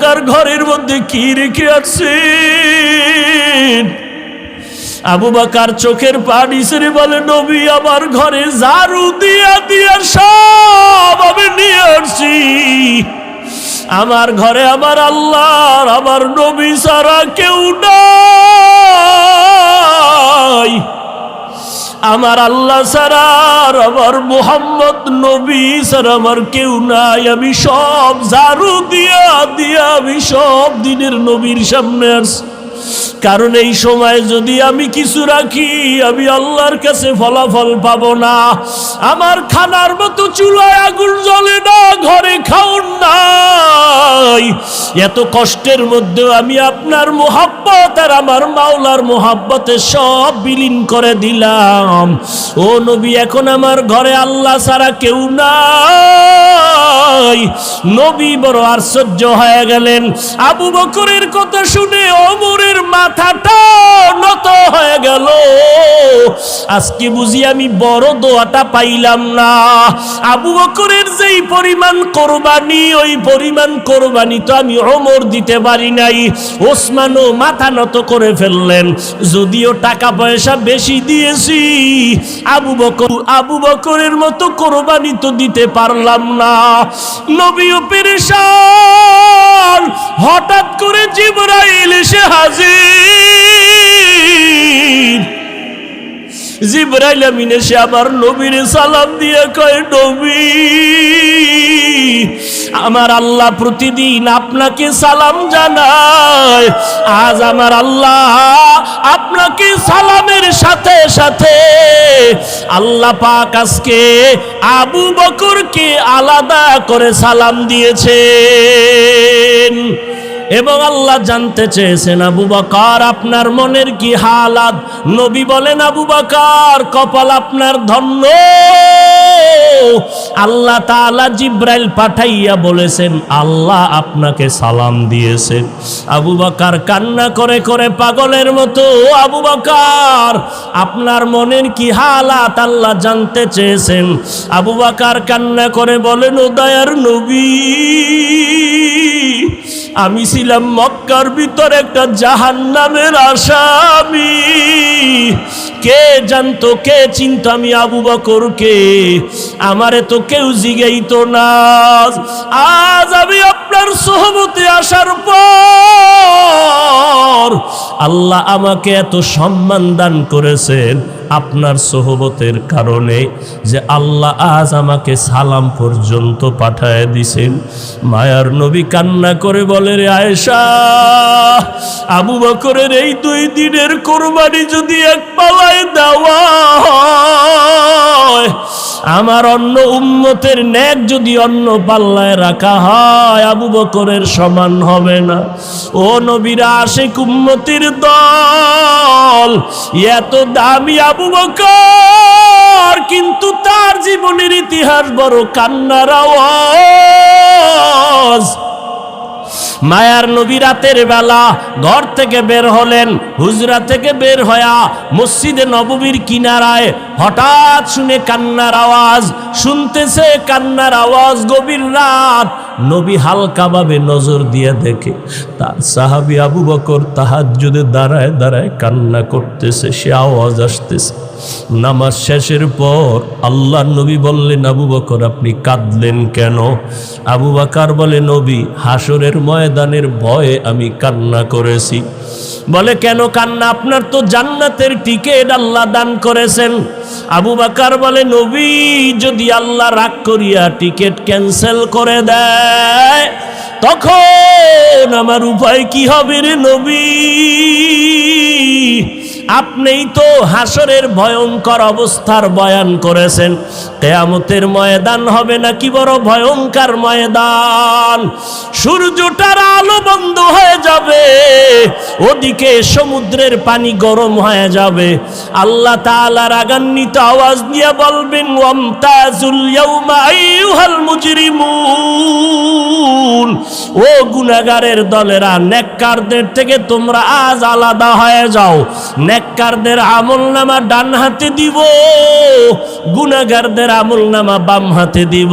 বকর ঘরের মধ্যে কি রেখে আসছেন? আবু বকর চোখের পানি ছেড়ে বলে, নবী আমার ঘরে ঝাড়ু দিয়া দিয়া সব আমি নিয়ে আসছি। আমার ঘরে আমার আল্লাহর আমার নবী ছাড়া কেউ নাই। আমার আল্লাহ ছাড়া আমার মুহাম্মদ নবী ছাড়া আমার কেউ নাই। আমি সব ঝাড়ু দিয়া দিয়া আমি সব দিনের নবীর সামনে আসছি। কারণ এই সময় যদি আমি কিছু রাখি আমি আল্লাহর কাছে ফলাফল পাবো না। আমার খানার মতো চুলায় আগুন জ্বলে না, ঘরে খাওন নাই। এত কষ্টের মধ্যেও আমি আপনার মোহাব্বত আর আমার মাওলার মোহাব্বতে সব বিলীন করে দিলাম। ও নবী, এখন আমার ঘরে আল্লাহ ছাড়া কেউ নাই। নবী বড় আশ্চর্য হয়ে গেলেন। আবু বকরের কথা শুনে ওমরের মাথাটা নত হয়ে গেল। আজকে বুঝি আমি বড় দোয়াটা পাইলাম না। আবু বকরের যেই পরিমাণ কোরবানি, ওই পরিমাণ কোরবানি তো আমি ওমর দিতে পারি নাই। ওসমানও মাথা নত করে ফেললেন। যদিও টাকা পয়সা বেশি দিয়েছি, আবু বকরের মতো কোরবানি তো দিতে পারলাম না। নবীও পেরেশান। হঠাৎ করে জিবরাইল এসে হাজির। জিবরাইল আমিন এসে আমার নবীর সালাম দিয়ে কয়, নবী আমার আল্লাহ প্রতিদিন আপনাকে সালাম জানায়। আজ আমার আল্লাহ আপনাকে সালামের সাথে সাথে আল্লাহ পাক আজকে আবু বকরকে আলাদা করে সালাম দিয়েছেন। এবং আল্লাহ জানতে চেয়েছেন, আবু বকর আপনার মনের কি হালাত? নবী বলেন, আবু বকর কপাল আপনার ধন্য। আল্লাহ তাআলা জিবরাইল পাঠাইয়া বলেছেন আল্লাহ আপনাকে সালাম দিয়েছেন। আবু বকর কান্না করে করে পাগলের মতো, আবু বকর আপনার মনের কি হালাত আল্লাহ জানতে চেয়েছেন। আবু বকর কান্না করে বলেন, ও দয়ার নবী, আমি ছিলাম মক্কার ভিতরে একটা জাহান্নামের আসামি। কে জানতো, কে চিনতো আমি আবু বকরকে? আমারে তো কেউ জিগাইতো না। আজ আমি আপনার সোহবতে আসার পর আল্লাহ আমাকে এত সম্মান দান করেছেন আপনার সোহবতের কারণে, যে আল্লাহ আজ আমাকে সালাম পর্যন্ত পাঠায় দিছেন। মায়ার নবী কান্না করে বলে, রে আয়েশা, আবু বকরের এই 2 দিনের কোরবানি যদি এক পালায় দেওয়া হয়, আমার অন্য উম্মতের নেক যদি অন্য পাল্লায় রাখা হয়, আবু বকরের সমান হবে না। ও নবীরা আশিক উম্মতির দল, এত দামি আবু বকর, কিন্তু তার জীবনের ইতিহাস বড় কান্নার আওয়াজ। মায়ার নবী রাতের বেলা ঘর থেকে বের হলেন। হুজরা থেকে বের হয়া মসজিদে নববীর কিনারায় হঠাৎ শুনে কান্নার আওয়াজ, শুনতেছে কান্নার আওয়াজ। গভীর রাত, নবী হালকাভাবে নজর দিয়ে দেখে তার সাহাবী আবু বকর তাহাজ্জুদে দাঁড়ায় দাঁড়ায় কান্না করতেছে, সে আওয়াজ আসতেছে। নামাজ শেষের পর আল্লাহর নবী বললেন, আবু বকর আপনি কাঁদলেন কেন? আবু বকর বলে, নবী হাসরের ময়দানের ভয়ে আমি কান্না করেছি। বলে, কেন কান্না? আপনার তো জান্নাতের টিকিট আল্লাহ দান করেছেন। আবু বকর বলে, নবী যদি আল্লাহ রাগ করিয়া টিকিট ক্যান্সেল করে দেয় তখন আমার উপায় কি হবে রে নবী? আপনিই তো হাসরের ভয়ঙ্কর অবস্থার বয়ান করেছেন। কিয়ামতের ময়দান হবে নাকি বড় ভয়ঙ্কর ময়দান। সূর্যটার আলো বন্ধ হয়ে যাবে, ওদিকে সমুদ্রের পানি গরম হয়ে যাবে। আল্লাহ তাআলা রাগান্বিত আওয়াজ দিয়ে বলবেন, ওয়ামতাজুল ইয়াউমা আইয়ুহাল মুজরিমুন, ও গুনাহগারের দলেরা, নেককারদের থেকে তোমরা আজ আলাদা হয়ে যাও। নেককারদের আমলনামা ডান হাতে দিব, গুনাহগারদের আমলনামা বাম হাতে দিব।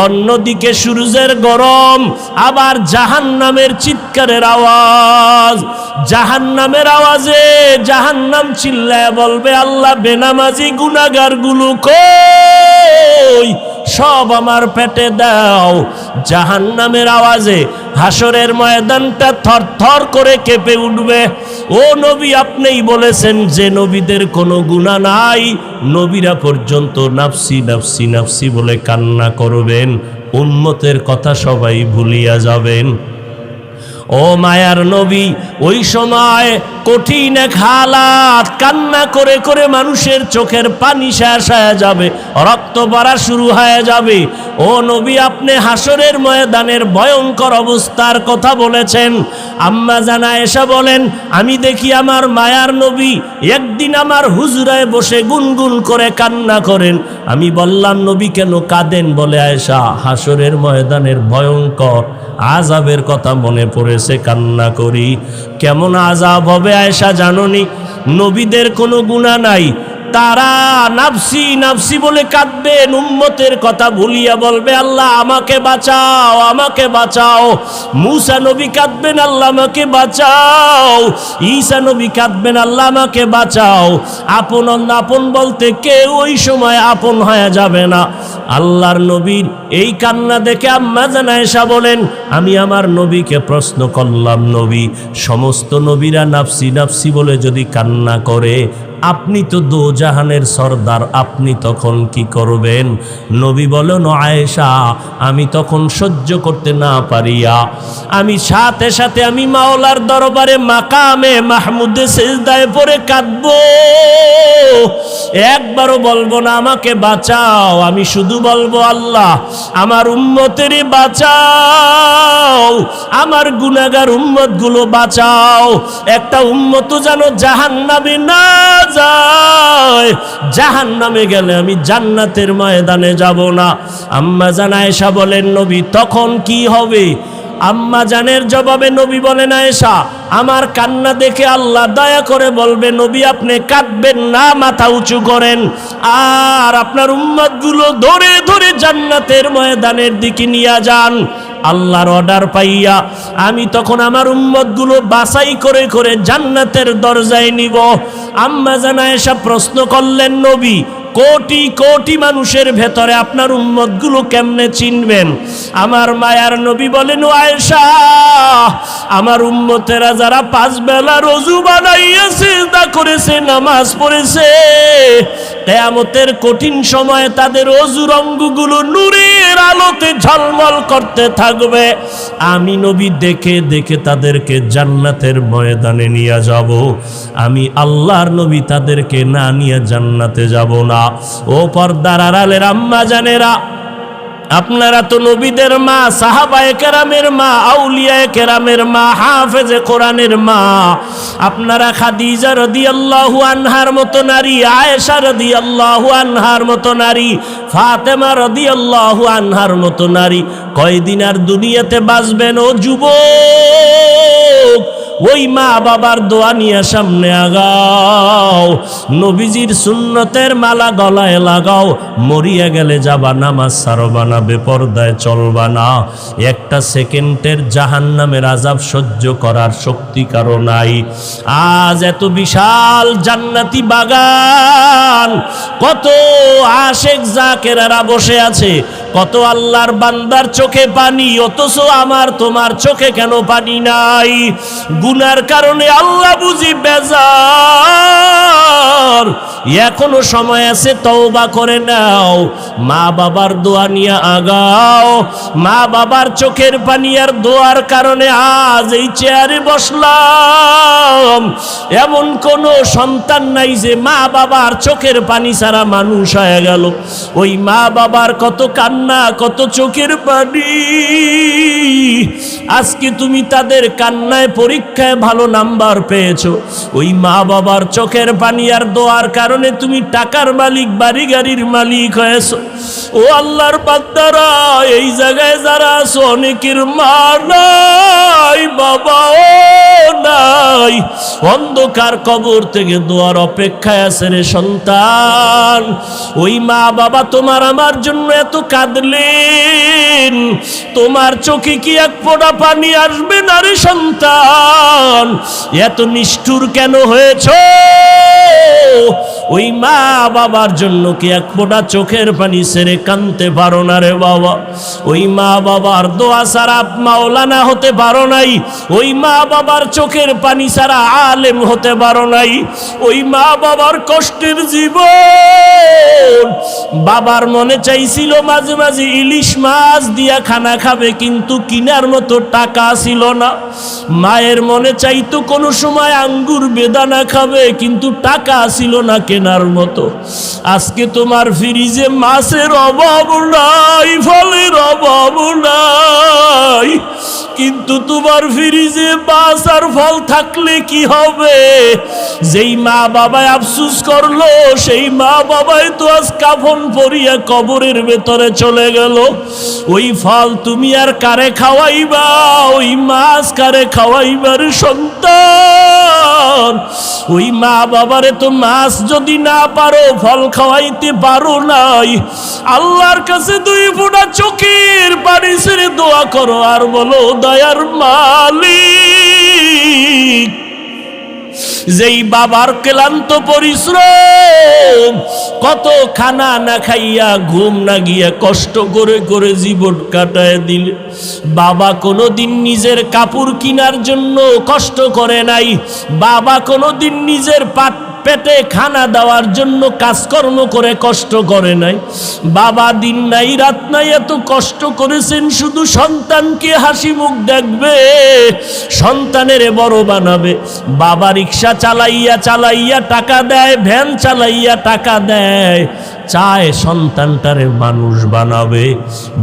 অন্যদিকে সূর্যের গরম, আবার জাহান্নামের চিৎকারের আওয়াজ। জাহান্নামের আওয়াজে জাহান্নাম চিল্লায় বলবে, আল্লাহ বেনামাজি গুনাহগারগুলো কই, সব আমার পেটে দাও। জাহান্নামের আওয়াজে হাসরের ময়দানটা থরথর করে কেঁপে উঠবে। ও নবী, আপনিই বলেছেন যে নবীদের কোনো গুনাহ নাই, নবীরা পর্যন্ত নাফসি নাফসি নাফসি বলে কান্না করবেন, উম্মতের কথা সবাই ভুলিয়া যাবেন। ও মায়ার নবী, ওই সময় কঠিন এক হালাত, কান্না করে করে মানুষের চোখের পানি শেষ হয়ে যাবে, রক্ত পড়া শুরু হয়ে যাবে। ও নবী, আপনি হাসরের ময়দানের ভয়ঙ্কর অবস্থার কথা বলেছেন। আম্মা জান আয়েশা বলেন, আমি দেখি আমার মায়ার নবী একদিন আমার হুজরায় বসে গুনগুন করে কান্না করেন। আমি বললাম, নবী কেন কাঁদেন? বলে, আয়েশা, হাসরের ময়দানের ভয়ঙ্কর আযাবের কথা মনে পড়েছে, কান্না করি। কেমন আযাব হবে আয়েশা জানোনি? নবীদের কোনো গুনাহ নাই, তারা নাফসি নাফসি বলে কাঁদবেন, উম্মতের কথা ভুলিয়া বলবে, আল্লাহ আমাকে বাঁচাও, আমাকে বাঁচাও। মূসা নবী কাঁদবেন, আল্লাহ আমাকে বাঁচাও। ঈসা নবী কাঁদবেন, আল্লাহ আমাকে বাঁচাও। আপন আপন বলতে কেউ ওই সময় আপন হয়ে যাবে না। আল্লাহর নবীর এই কান্না দেখে আম্মা জান আয়েশা বলেন, আমি আমার নবীকে প্রশ্ন করলাম, নবী, সমস্ত নবীরা নাফসি নাফসি বলে যদি কান্না করে, আপনি তো দোজাহানের সরদার, আপনি তখন কি করবেন? নবী বলেন, আয়েশা, আমি তখন সহ্য করতে না পারিয়া আমি সাথে সাথে আমি মাওলার দরবারে মাকামে মাহমুদে সিজদায় পড়ে কাঁদবো। একবারও বলবো না আমাকে বাঁচাও, আমি শুধু বলবো, আল্লাহ আমার উম্মতেরই বাঁচাও, আমার গুনাহগার উম্মতগুলো বাঁচাও। একটা উম্মতও যেন জাহান্নামে না যায়, জাহান্নামে গেলে আমি জান্নাতের ময়দানে যাব না। আম্মা জান আয়েশা বলেন, নবী তখন কি হবে? আম্মা জানের জবাবে নবী বলেন, আয়েশা, আমার কান্না দেখে আল্লাহ দয়া করে বলবে, নবী আপনি কাঁদবেন না, মাথা উঁচু করেন, আর আপনার উম্মতগুলো ধরে ধরে জান্নাতের ময়দানের দিকে নিয়ে যান। আল্লাহর অর্ডার পাইয়া আমি তখন আমার উম্মতগুলো বাছাই করে করে জান্নাতের দরজায় নিব। আম্মা জান আয়েশা প্রশ্ন করলেন, নবী কোটি কোটি মানুষের ভেতরে আপনার উম্মতগুলো কেমনে চিনবেন? আমার মায়ার নবী বলেন, ও আয়েশা, আমার উম্মতেরা যারা 5 বেলা রোজু বানাইয়া সিজদা করেছে, নামাজ পড়েছে, কিয়ামতের কঠিন সময়ে তাদের ওযুর অঙ্গগুলো নূরের আলোতে ঝলমল করতে থাকবে। আমি নবী দেখে দেখে তাদেরকে জান্নাতের ময়দানে নিয়ে যাব। আমি আল্লাহর নবী তাদেরকে না নিয়ে জান্নাতে যাব না। ও পর্দার আড়ালের আম্মা জানেরা, আপনারা তো নবীদের মা, সাহাবায়ে কেরামের মা, আউলিয়ায়ে কেরামের মা, হাফেজে কোরআনের মা। আপনারা খাদিজা রাদিয়াল্লাহু আনহার মতো নারী, আয়েশা রাদিয়াল্লাহু আনহার মতো নারী, ফাতেমা রাদিয়াল্লাহু আনহার মতো নারী কয়দিন আর দুনিয়াতে বাঁচবেন? ও যুবক, ওই মা বাবার দোয়া নিয়ে সামনে আগাও, নবীজির সুন্নতের মালা গলায় লাগাও। মরিয়া গেলে যাবা, নামাজ ছাড়বা না, বেপরদায় চলবা না। একটা সেকেন্ডের জাহান্নামের আযাব সহ্য করার শক্তি কারো নাই। আজ এত বিশাল জান্নাতি বাগান, কত আশেক জাকেরারা বসে আছে, কত আল্লাহর বান্দার চোখে পানি, অথচ আমার তোমার চোখে কেন পানি নাই? গুনার কারণে আল্লাহ বুঝি বেজার। এখনো সময় আছে, তওবা করে নাও। মা বাবার দোয়া নিয়ে আগাও। মা বাবার চোখের পানি আর দোয়ার কারণে আজ এই চেয়ারে বসলাম। এমন কোন সন্তান নাই যে মা বাবার চোখের পানি ছাড়া মানুষ হয়ে গেল। ওই মা বাবার কত কান্না, কত চোখের পানি। আজকে তুমি তাদের কান্নায় পরীক্ষায় ভালো নাম্বার পেয়েছো। ওই মা বাবার চোখের পানি আর দোয়ার কারণে তুমি টাকার মালিক, বাড়ি গাড়ির মালিক হয়েছো। ও আল্লাহর বান্দারা, এই জায়গায় যারা আছো অনেকের মা নাই, বাবাও নাই, অন্ধকার কবর থেকে দোয়ার অপেক্ষায় আছে রে সন্তান। ওই মা বাবা তোমার আমার জন্য এত কাঁদলেন, তোমার চোখে কি এক ফোঁটা পানি আসবে না রে সন্তান? এত নিষ্ঠুর কেন হয়েছ? ওই মা বাবার জন্য কি এক ফোঁটা চোখের পানি ছেড়ে কাঁদতে পারো না রে বাবা? ওই মা বাবার দোয়া ছাড়া মাওলানা হতে পারো নাই। ওই মা বাবার চোখের পানি ছাড়া আলেম হতে পারো নাই। ওই মা বাবার কষ্টের জীবন। বাবার মনে চাইছিল মাঝে মাঝে ইলিশ মাছ দিয়া খানা খাবে, কিন্তু কিনার মতো টাকা ছিল না। মায়ের মনে চাইতো কোনো সময় আঙ্গুর বেদানা খাবে, কিন্তু টাকা ছিল না কেনার মতো। আজকে তোমার ফ্রিজে মাছের অভাব নাই, ফলের অভাব নাই, কিন্তু তোমার ফ্রিজে মাছ আর ফল থাকলে কি হবে? যেই মা বাবায় আফসুস করলো, সেই মা বাবাই তো আজ কাফন পরিয়া কবরের ভেতরে চলে গেল। ওই ফল তুমি আর কারে খাওয়াইবা? ওই মাছ কারে খাওয়াইবার সন্তান? ওই মা বাবারে তো মাছ যদি না পারো, ফল খাওয়াইতে পারো নাই। আল্লাহর কাছে দুই ফোঁটা চোখের পানি ছেড়ে দোয়া করো আর বলো, দয়ার মালিক, যেই বাবার ক্লান্ত পরিশ্রম, কত খানা না খাইয়া, ঘুম না গিয়া, কষ্ট করে করে জীবন কাটায় দিলে। বাবা কোনোদিন নিজের কাপড় কেনার জন্য কষ্ট করে নাই। বাবা কোনোদিন নিজের পেটে খানা দেওয়ার জন্য কাজকর্ম করে কষ্ট করে নাই। বাবা দিন নাই রাত নাই এত কষ্ট করেছেন শুধু সন্তানকে হাসি মুখ দেখবে, সন্তানের বড় বানাবে। বাবা রিক্সা চালাইয়া চালাইয়া টাকা দেয়, ভ্যান চালাইয়া টাকা দেয়, চায় সন্তানটারে মানুষ বানাবে।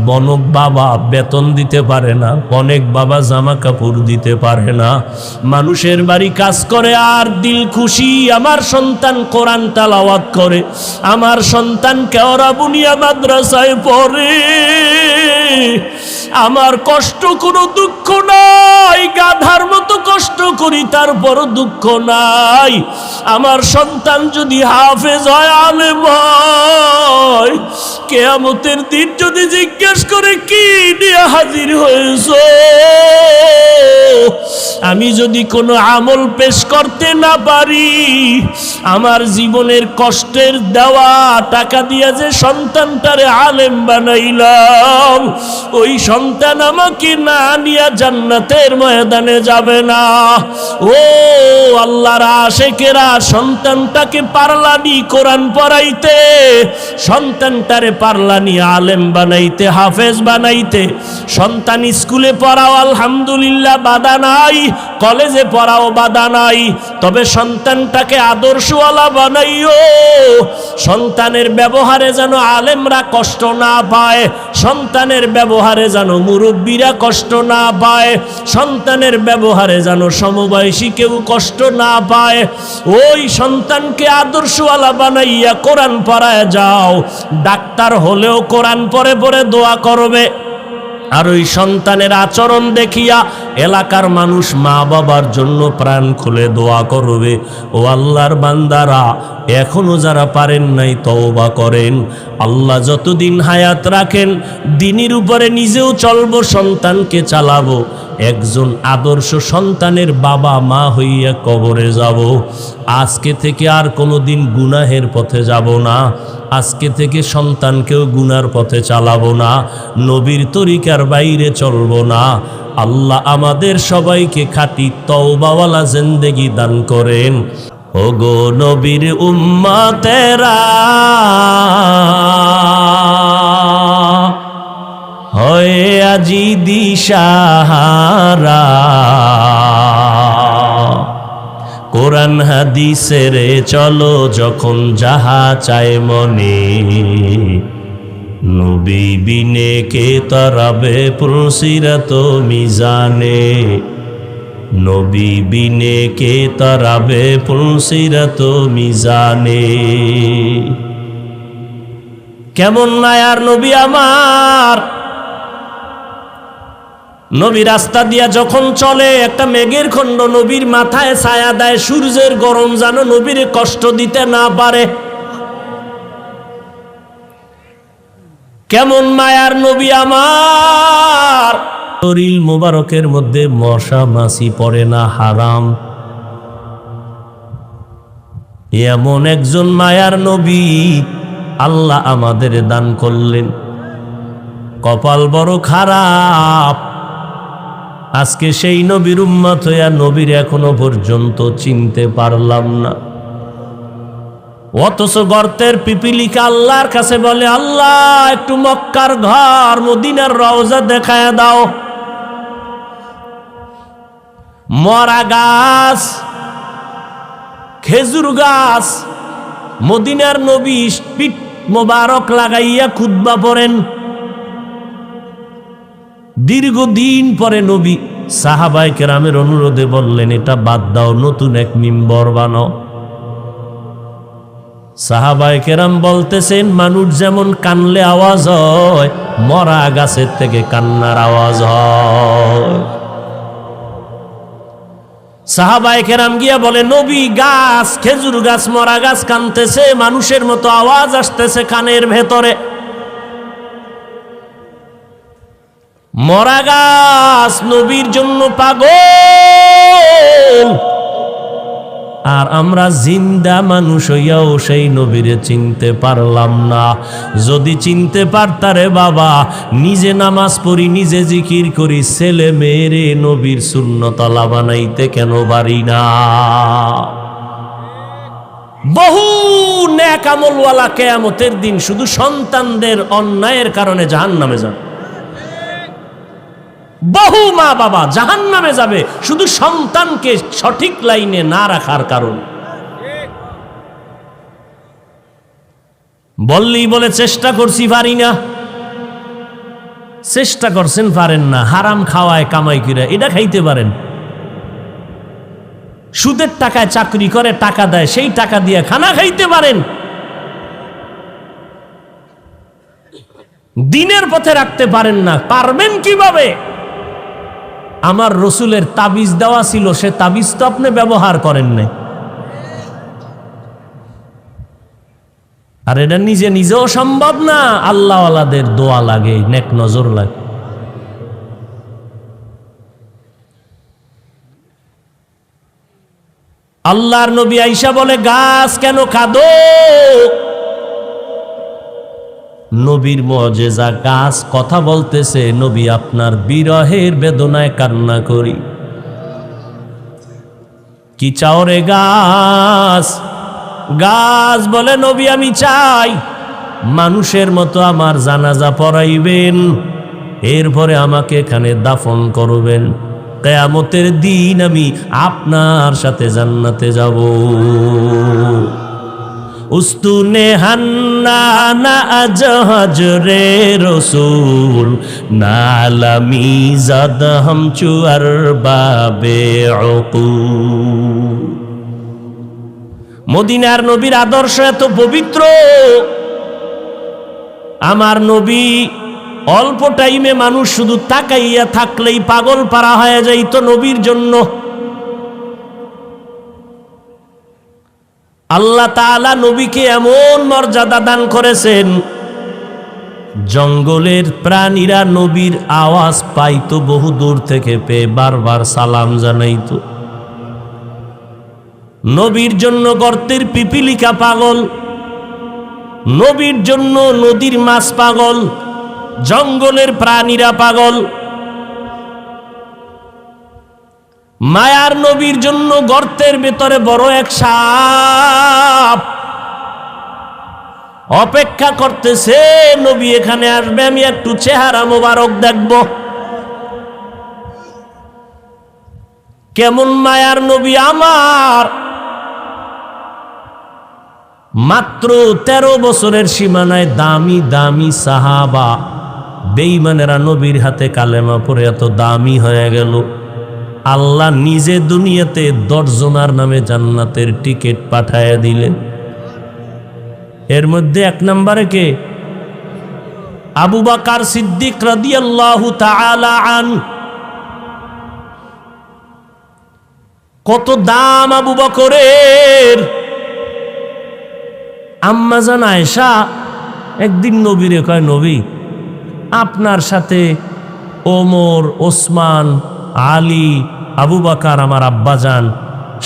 বনক বাবা বেতন দিতে পারে না, অনেক বাবা জামা কাপড় দিতে পারে না, মানুষের বাড়ি কাজ করে আর দিল খুশি আমার সন্তান কোরআন তেলাওয়াত করে, আমার সন্তান কেওড়া বুনিয়া মাদ্রাসায় পড়ে, আমার কষ্ট কোনো দুঃখ নাই, গাধার মতো কষ্ট করি তারপরও দুঃখ নাই। আমার সন্তান যদি হাফেজ হয়, আলেম হয়, কিয়ামতের দিন যদি জিজ্ঞেস করে কি নিয়ে হাজির হয়েছো, আমি যদি কোনো আমল পেশ করতে না পারি, আমার জীবনের কষ্টের দেওয়া টাকা দিয়ে যে সন্তানটারে আলেম বানাইলাম, ওই সন্তান আমাকে না নিয়ে জান্নাতের ময়দানে যাবে না। ও আল্লাহর আশেকেরা, সন্তানটাকে পারলানি কোরআন পড়াইতে, সন্তানটারে পারলানি আলেম বানাইতে, হাফেজ বানাইতে। সন্তান স্কুলে পড়াও আলহামদুলিল্লাহ বাধা নাই, কলেজে পড়াও বাধা নাই, তবে সন্তানটাকে আদর্শওয়ালা বানাইও। সন্তানের ব্যবহারে যেন আলেমরা কষ্ট না পায়, সন্তানের ব্যবহারে যেন মুরব্বীরা কষ্ট না পায়, সন্তানের ব্যবহারে যেন সমবয়সী কেউ কষ্ট না পায়। ওই সন্তানকে আদর্শওয়ালা বানাইয়া কোরআন পড়ায় যাও। ডাক্তার হলেও কোরআন পড়ে পড়ে দোয়া করবে, আর ওই সন্তানের আচরণ দেখিয়া এলাকার মানুষ মা বাবার জন্য প্রাণ খুলে দোয়া করবে। ও আল্লাহর বান্দারা, এখনো যারা পারেন নাই তওবা করেন। আল্লাহ যতদিন হায়াত রাখেন দিনের উপরে নিজেও চলবো, সন্তানকে চালাবো, একজন আদর্শ সন্তানের বাবা মা হইয়া কবরে যাব। আজকে থেকে আর কোনোদিন গুনাহের পথে যাব না, আজকে থেকে সন্তানকেও গুনার পথে চালাবো না, নবীর তরিকার বাইরে চলবো না। আল্লাহ আমাদের সবাইকে খাঁটি তওবাওয়ালা জিন্দেগি দান করেন। ওগো নবীর উম্মতেরা হয়ে আজি দিশাহারা, কোরআন হাদিসের চলো যখন যাহা চায় মনে, নবী বিনে কে তরাবে পুলসিরাত মিজানে, নবী বিনে কে তরাবে পুলসিরাত মিজানে। কেমন মায়ার নবী আমার, নবী রাস্তা দিয়া যখন চলে একটা মেঘের খণ্ড নবীর মাথায় ছায়া দেয়, সূর্যের গরম যেন নবীর কষ্ট দিতে না পারে। কেমন মায়ার নবী আমার, শরীর মোবারকের মধ্যে মশা মাছি পড়ে না, হারাম। এমন একজন মায়ার নবী আল্লাহ আমাদের দান করলেন। কপাল বড় খারাপ, আজকে সেই নবীর উম্মত হইয়া নবীর এখনো পর্যন্ত চিনতে পারলাম না। অথচ গর্তের পিপিলিকা আল্লাহর কাছে বলে, আল্লাহ একটু মক্কার ঘর মদিনার রওজা দেখায় দাও। মরা গাছ, খেজুর গাছ, মদিনার নবী পিঠ মোবারক লাগাইয়া খুতবা পড়েন। দীর্ঘদিন পরে নবী সাহাবায়ে কেরামের অনুরোধে বললেন, এটা বাদ দাও, নতুন এক মিম্বর বানাও। সাহাবায়ে কেরাম বলতেছেন, মানুষ যেমন কানলে আওয়াজ হয়, মরা গাছের থেকে কান্নার আওয়াজ হয়। সাহাবায়ে কেরাম গিয়া বলে, নবী গাছ, খেজুর গাছ, মরা গাছ কানতেছে, মানুষের মতো আওয়াজ আসতেছে কানের ভেতরে। মরা গাছ নবীর জন্য পাগল, আর আমরা জিন্দা মানুষ হইয়াও সেই নবীরে চিনতে পারলাম না। যদি চিনতে পারতারে বাবা, নিজে নামাজ পড়ি, নিজে জিকির করি, ছেলে মেয়েরে নবীর সুন্নতলা বানাইতে কেন পারি না? বহু নেক আমলওয়ালা কিয়ামতের দিন শুধু সন্তানদের অন্যায়ের কারণে জাহান্নামে যাবে। বহু মা বাবা জাহান্নামে যাবে শুধু সন্তানকে সঠিক লাইনে না রাখার কারণে। বললেই বলে চেষ্টা করছি, পারি না। চেষ্টা করছেন, পারেন না। হারাম খাওয়ায় কামাই করে এটা খাইতে পারেন। সুদের টাকায় চাকরি করে টাকা দেয়, সেই টাকা দিয়ে খানা খাইতে পারেন। দিনের পথে রাখতে পারেন না, পারবেন কিভাবে? আমার রসুলের তাবিজ দেওয়া ছিল, সে তাবিজ তো আপনি ব্যবহার করেন নাই। আর এটা নিজে নিজেও সম্ভব না, আল্লাহওয়ালাদের দোয়া লাগে, নেক নজর লাগে। আল্লাহর নবী আয়েশা বলে, গাছ কেন কাঁদো? নবীর মুজিজা, গাছ কথা বলতেছে, নবী আপনার বিরহের বেদনায় কান্না করি। কি চাও রে গাছ? গাছ বলে, নবী আমি চাই মানুষের মতো আমার জানাজা পড়াইবেন, এরপরে আমাকে এখানে দাফন করবেন, কিয়ামতের দিন আমি আপনার সাথে জান্নাতে যাব। উস্তুনে হান্নানা আজ হজরে রসুল, নালামি জাদ হাম চুয়ার বাবে উকুল। মদিনার নবীর আদর্শ এত পবিত্র, আমার নবী অল্প টাইমে মানুষ শুধু তাকাইয়া থাকলেই পাগল পারা হয়ে যাইত নবীর জন্য। আল্লাহ তাআলা নবীকে এমন মর্যাদা দান করেছেন, জঙ্গলের প্রাণীরা নবীর আওয়াজ পাইতো বহু দূর থেকে, পেয়ে বারবার সালাম জানাইতো। নবীর জন্য গর্তের পিপিলিকা পাগল, নবীর জন্য নদীর মাছ পাগল, জঙ্গলের প্রাণীরা পাগল। মায়ার নবীর জন্য গর্তের ভেতরে বড় এক সাপ অপেক্ষা করতেছে, নবী এখানে আসবে, আমি একটু চেহারা মোবারক দেখব। কেমন মায়ার নবী আমার! মাত্র 13 বছরের সীমানায় দামি দামি সাহাবা বেঈমানেরা নবীর হাতে কালেমা পড়ে এত দামি হয়ে গেল। আল্লাহ নিজে দুনিয়াতে 10 জনের নামে জান্নাতের টিকিট পাঠায়া দিলেন। এর মধ্যে 1 নম্বরে কে? আবু বকর সিদ্দিক রাদিয়াল্লাহু তাআলা আন। কত দাম আবু বকরের! আম্মা জান আয়েশা একদিন নবীরে কয়, নবী আপনার সাথে ওমর, ওসমান, আলী, আবু বকর আমার আব্বাজান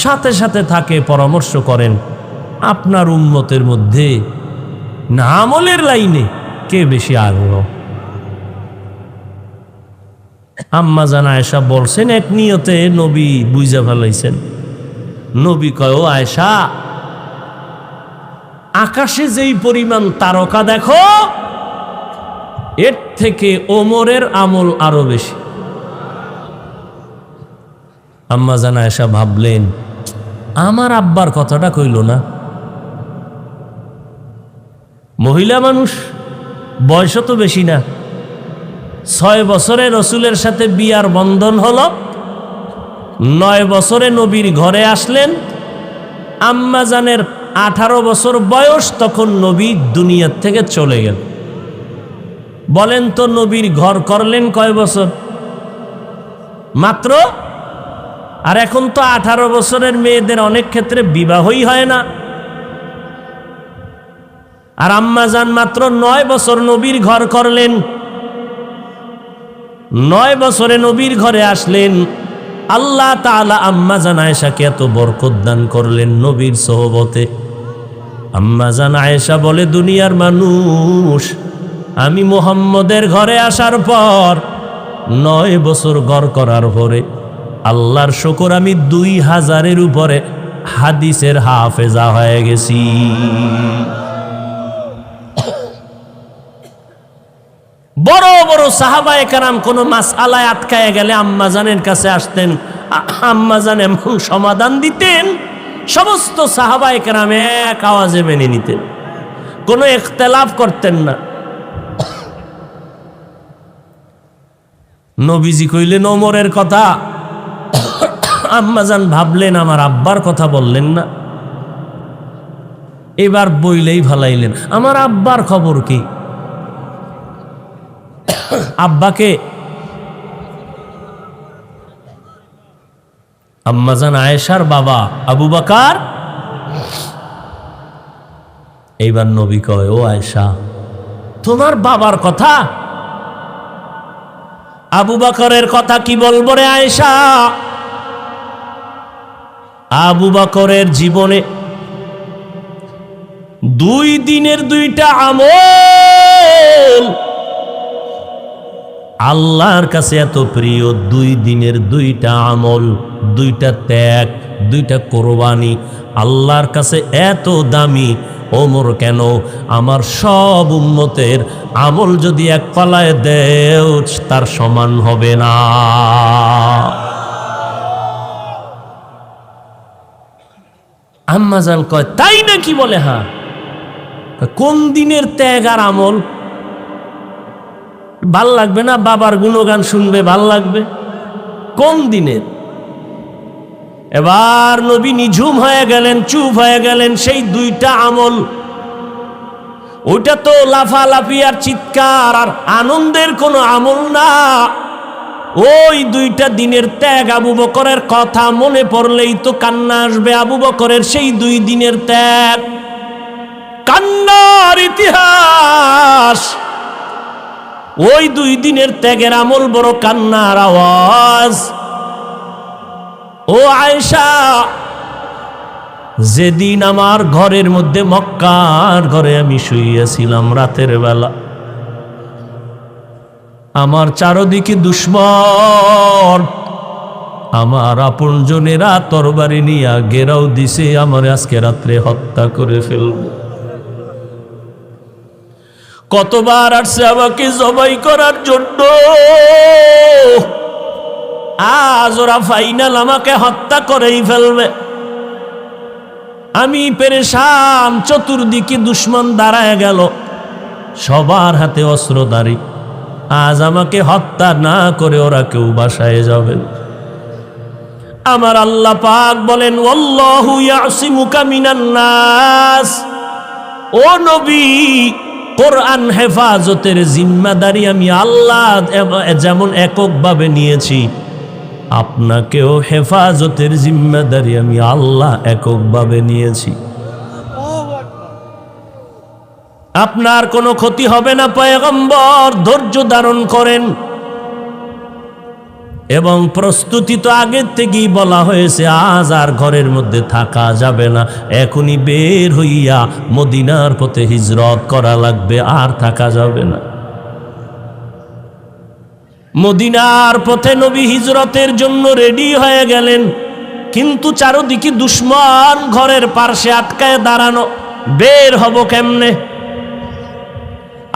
সাথে সাথে থাকে, পরামর্শ করেন, আপনার উম্মতের মধ্যে না আমলের লাইনে কে বেশি আগ্রহ? আম্মা জান আয়েশা বলছেন, এক নিয়তে নবী বুঝা ফেলাইছেন। নবী কয়, ও আয়েশা, আকাশে যেই পরিমাণ তারকা দেখো, এর থেকে ওমরের আমল আরো বেশি। আম্মা জান আয়েশা ভাবলেন, আমার আব্বার কথাটা কইল না। মহিলা মানুষ, বয়স তো বেশি না, 6 বছরে রসুলের সাথে বিয়ার বন্ধন হলো, 9 বছরে নবীর ঘরে আসলেন। আম্মা জানের 18 বছর বয়স, তখন নবী দুনিয়ার থেকে চলে গেল। বলেন তো নবীর ঘর করলেন কয় বছর? মাত্র। আর এখন তো 18 বছরের মেয়েদের অনেক ক্ষেত্রে বিবাহই হয় না। আর আম্মা জান মাত্র 9 বছর নবীর ঘর করলেন। 9 বছরে নবীর ঘরে আসলেন। আল্লাহ তাআলা আম্মা জান আয়েশাকে এত বরকত দান করলেন নবীর সোহবতে। আম্মা জান আয়েশা বলে, দুনিয়ার মানুষ, আমি মুহাম্মদের ঘরে আসার পর 9 বছর ঘর করার পরে আল্লাহর শুকর, আমি 2000-এর উপরে হাদিসের হাফেজা হয়ে গেছি। বড় বড় সাহাবায়ে কেরাম কোনো মাসআলায় আটকায় গেলে আম্মা জানের কাছে আসতেন, আম্মা জান এমন সমাধান দিতেন, সমস্ত সাহাবায়ে কেরাম এক আওয়াজে মেনে নিতেন, কোনো ইখতিলাফ করতেন না। নবীজি কইলেন ওমরের কথা, আম্মা জান ভাবলেন আমার আব্বার কথা বললেন না, এবার বইলেই ভালাইলেন, আমার আব্বার খবর কি? আব্বাকে আম্মা জান আয়েশার বাবা আবু বকর। এইবার নবী কয়, ও আয়েশা, তোমার বাবার কথা? আবু বকরের কথা কি বলবো রে আয়েশা? আবু বকরের জীবনে 2 দিনের 2টা আমল আল্লাহর কাছে এত প্রিয়। 2 দিনের 2টা আমল, 2টা ত্যাগ, 2টা কোরবানি আল্লাহর কাছে এত দামি। ওমর কেন, আমার সব উম্মতের আমল যদি এক পালায় দেও তার সমান হবে না। আম্মা জান কয়, তাই নাকি? বলে হ্যাঁ। কোন দিনের ত্যাগ আর আমল? ভাল লাগবে না? বাবার গুণগান শুনবে, ভাল লাগবে? কোন দিনের? এবার নবী নিঝুম হয়ে গেলেন, চুপ হয়ে গেলেন। সেই 2টা আমল, ওইটা তো লাফালাফি আর চিৎকার আর আনন্দের কোনো আমল না। ওই 2টা দিনের ত্যাগ, আবু বকরের কথা মনে পড়লেই তো কান্না আসবে। আবু বকরের সেই 2 দিনের ত্যাগ, কান্নার ইতিহাস। ওই 2 দিনের ত্যাগের আমল বড় কান্নার আওয়াজ। ও আয়েশা, যেদিন আমার ঘরের মধ্যে, মক্কার ঘরে আমি শুইয়াছিলাম রাতের বেলা, আমার চারদিকে দুশমন, আমার আপনজনেরা তরবারি নিয়ে ঘেরাও দিছে, আমার আজকে রাত্রে হত্যা করে ফেলব। কতবার আসছে আমাকে জবাই করার জন্য, আজ ওরা ফাইনাল আমাকে হত্যা করেই ফেলবে। আমি পেরেশান, চতুর্দিকে দুশ্মন দাঁড়ায় গেল, সবার হাতে অস্ত্রধারী। আজ আমাকে হত্যা না করে ওরা কেউ বাসায় যাবে। আমার আল্লাহ পাক বলেন, ওয়াল্লাহু ইয়াসিমুকা মিনান নাস। ও নবী, কোরআন হেফাজতের জিম্মাদারি আমি আল্লাহ যেমন এককভাবে নিয়েছি, আপনাকেও হেফাজতের জিম্মাদারি আমি আল্লাহ এককভাবে নিয়েছি। আপনার কোনো ক্ষতি হবে না পয়গম্বর, ধৈর্য ধারণ করেন। এবং প্রস্তুতি তো আগের থেকেই বলা হয়েছে, আজ আর ঘরের মধ্যে থাকা যাবে না, এখনই বের হইয়া মদিনার পথে হিজরত করা লাগবে, আর থাকা যাবে না। মদিনার পথে নবী হিজরতের জন্য রেডি হয়ে গেলেন, কিন্তু চারদিকে দুশ্মন ঘরের পার্শ্বে আটকায় দাঁড়ানো, বের হব কেমনে?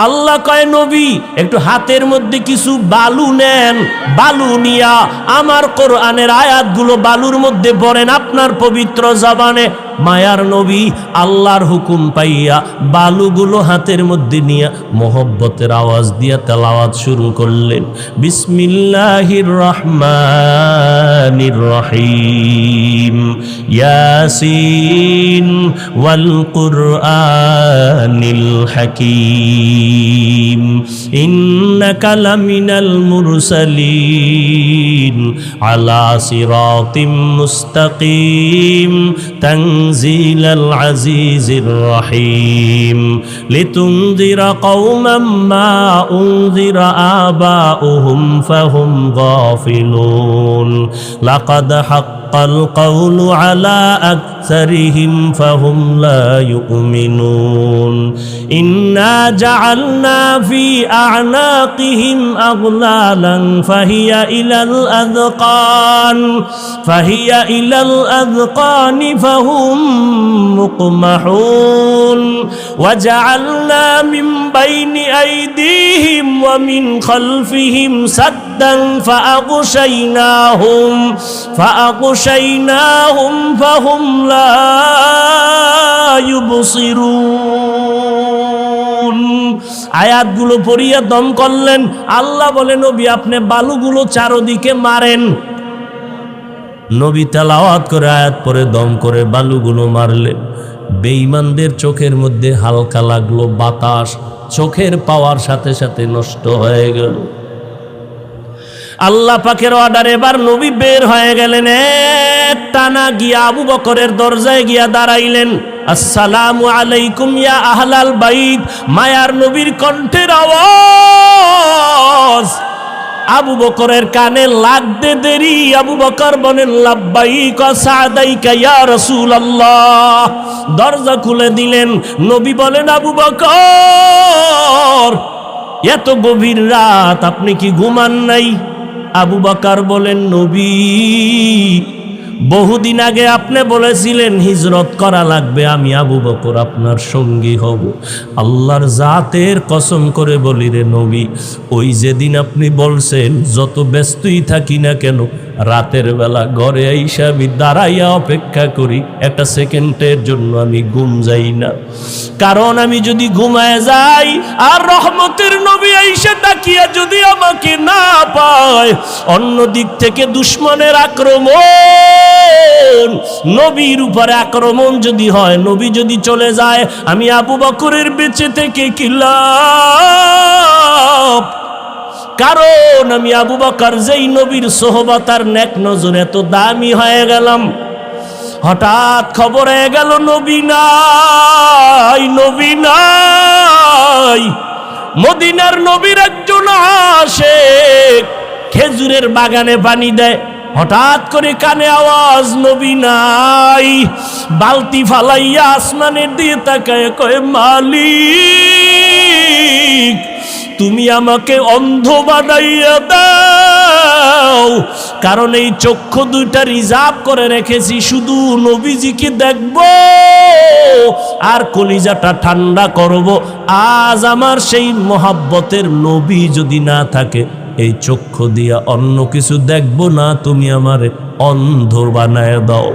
আল্লাহ কয়, নবী একটু হাতের মধ্যে কিছু বালু নেন, বালু নিয়া আমার কোরআনের আয়াতগুলো বালুর মধ্যে পড়েন আপনার পবিত্র জবানে। মায়ার নবী আল্লাহর হুকুম পাইয়া বালুগুলো হাতের মধ্যে নিয়ে মোহব্বতের আওয়াজ দিয়ে তেলাওয়াত শুরু করলেন, বিসমিল্লাহির রহমানির রহিম, ইয়াসিন ওয়াল কুরআনিল হাকীম, ইন্নাকা লামিনাল মুরসালিন আলা সিরাতিম মুস্তাকিম, তানজিলাল আজিজির রহিম, লিতুনযিরা কওমান মা উনযিরা আবাউহুম ফাহুম গাফিলুন, লাকাদ হাক্কাল কওলু আলা আকসারিহিম ফাহুম লা ইউমিনুন, ইন্না জাআলনা ফি আ'নাকিহিম আগলালান ফাহিয়া ইলাল আযকানি ফাহুম মুকমাহুন, ওয়াজআলনা মিন বাইনি আইদিহিম ওয়া মিন খালফিহিম সাদ্দান ফাআগশাইনাহুম ফাহুম লা ইউবসিরুন। আয়াতগুলো পড়িয়া দম করলেন। আল্লাহ বলেন, নবী আপনি বালুগুলো চারদিকে মারেন। নবী তেলাওয়াত করে আয়াত পরে দম করে বালুগুলো মারলেন। বেঈমানদের চোখের মধ্যে হালকা লাগলো বাতাস, চোখের পাওয়ার সাথে সাথে নষ্ট হয়ে গেল। আল্লাহ পাকের অর্ডার, এবার নবী বের হয়ে গেলেন। এক টানা গিয়া আবু বকরের দরজায় গিয়া দাঁড়াইলেন। আসসালামু আলাইকুম ইয়া আহলাল বাইত। মায়ার নবীর কণ্ঠের আওয়াজ আবু বকরের কানে লাগতে দেরি। আবু বকর বলেন, লাব্বাইক ওয়া সাদাইকা ইয়া রাসূলুল্লাহ। দরজা খুলে দিলেন। নবী বলেন, আবু বকর এত গভীর রাত আপনি কি ঘুমান নাই? আবু বকর বলেন, নবী বহুদিন আগে আপনি বলেছিলেন হিজরত করা লাগবে, আমি আবু বকর আপনার সঙ্গী হব। আল্লাহর জাতের কসম করে বলি রে নবী, ওই যেদিন আপনি বলছেন যত ব্যস্তই থাকি না কেন, রাতের বেলা ঘরে আইসা আমি দাঁড়াইয়া অপেক্ষা করি, একটা সেকেন্ডের জন্য আমি ঘুম যাই না। কারণ আমি যদি ঘুমায় যাই আর রহমতের নবী আইসা তাকিয়া যদি আমাকে না পায়, অন্য দিক থেকে দুশ্মনের আক্রমণ, নবীর উপরে আক্রমণ যদি হয়, নবী যদি চলে যায়, আমি আবু বকরের বেঁচে থেকে কি লাভ? কারণ আমি আবু বকর যেই নবীর সোহবত আর নেক নজর এত দামি হয়ে গেলাম। হঠাৎ খবর হয়ে গেল নবী নাই, নবী নাই। মদিনার নবীর একজন আশিক খেজুরের বাগানে পানি দেয়। হঠাৎ করে কানে আওয়াজ, নবী নাই। বালতি ফালাইয়া আসমানের দিয়ে তাকায় কয়, মালিক তুমি আমাকে অন্ধ বানাইয়া দাও, দাও, কারণ এই চক্ষু দুইটা রিজার্ভ করে রেখেছি শুধু নবীজিকে দেখব আর কলিজাটা ঠান্ডা করব। আজ আমার সেই মোহাব্বতের নবী যদি না থাকে, এই চক্ষু দিয়া অন্য কিছু দেখব না, তুমি আমারে অন্ধ বানায় দাও।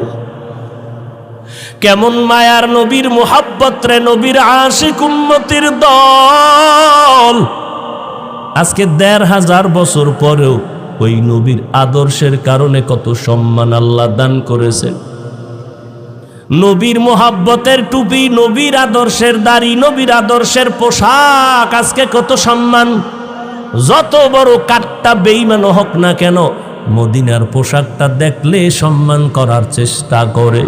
কেমন মায়ার নবীর মোহাব্বত রে, নবীর আশিক উম্মতির দল। আজকে ১৫০০ বছর পরেও ওই নবীর আদর্শের কারণে কত সম্মান আল্লাহ দান করেছেন। নবীর মোহাব্বতের টুপি, নবীর আদর্শের দাড়ি, নবীর আদর্শের পোশাক, আজকে কত সম্মান। যত বড় কাটটা বেঈমান হোক না কেন, মদিনার পোশাকটা দেখলে সম্মান করার চেষ্টা করে।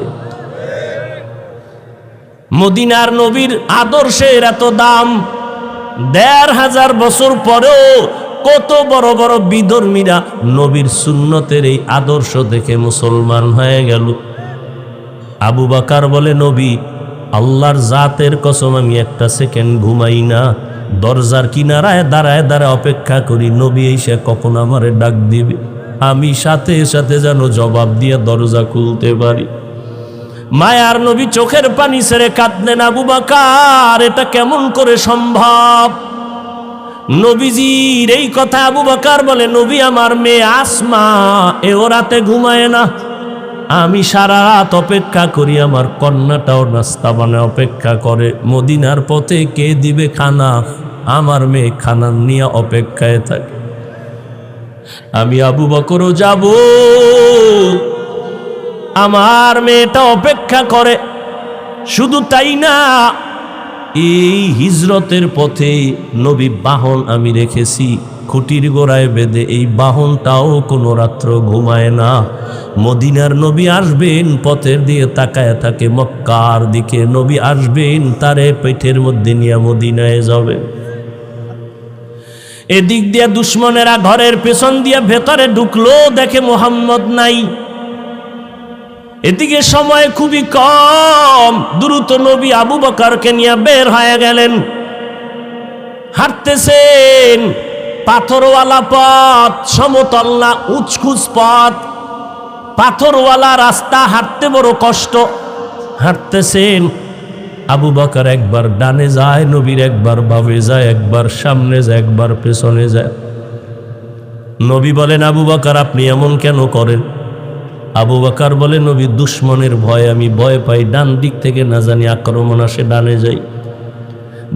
মদিনার নবীর আদর্শের এত দাম, ১৫০০ বছর পরেও কত বড় বড় বিধর্মীরা নবীর সুন্নতের এই আদর্শ দেখে মুসলমান হয়ে গেল। আবু বকর বলে, নবী আল্লাহর জাতের কসম আমি একটা সেকেন্ড ঘুমাই না, দরজার কিনারায় দাঁড়ায় দাঁড়ায় অপেক্ষা করি নবী এসে কখন আমারে ডাক দিবে, আমি সাথে সাথে যেন জবাব দিয়ে দরজা খুলতে পারি। মায়ার নবী চোখের পানি ছেড়ে কাঁদলেন। আবু বকর, এটা কেমন করে সম্ভব? নবীজির এই কথা আবু বকর বলে, নবী আমার মেয়ে আসমা এও রাতে ঘুমায় না, আমি সারা রাত অপেক্ষা করি, আমার কন্যাটাও নাস্তা বানায় অপেক্ষা করে, মদিনার পথে কে দিবে খানা, আমার মেয়ে খানা নিয়ে অপেক্ষায় থাকে। আমি আবু বকরও যাব, আমার মেয়েটা অপেক্ষা করে। শুধু তাই না, এই হিজরতের পথে নবী বাহন আমি রেখেছি খুঁটির গোড়ায় বেঁধে, এই বাহনটাও কোনো রাত্র ঘুমায় না। মদিনার নবী আসবেন, পথের দিয়ে তাকায় থাকে মক্কার দিকে, নবী আসবেন তারে পেটের মধ্যে নিয়ে মদিনায় যাবে। এদিক দিয়ে দুশ্মনেরা ঘরের পেছন দিয়ে ভেতরে ঢুকলো, দেখে মুহাম্মদ নাই। এদিকে সময় খুবই কম, দ্রুত নবী আবু বকরকে নিয়ে বের হয়ে গেলেন। হাঁটতেছেন, পাথরওয়ালা পথ, সমতল না, উঁচখুচ পথ, পাথরওয়ালা রাস্তা, হাঁটতে বড় কষ্ট। হাঁটতেছেন, আবু বকর একবার ডানে যায়, নবীর একবার বামে যায়, একবার সামনে যায়, একবার পেছনে যায়। নবী বলেন, আবু বকর আপনি এমন কেন করেন? আবু বকর বলে, নবী দুশ্মনের ভয় আমি ভয় পাই, ডান দিক থেকে না জানি আক্রমণ আসে ডানে যাই,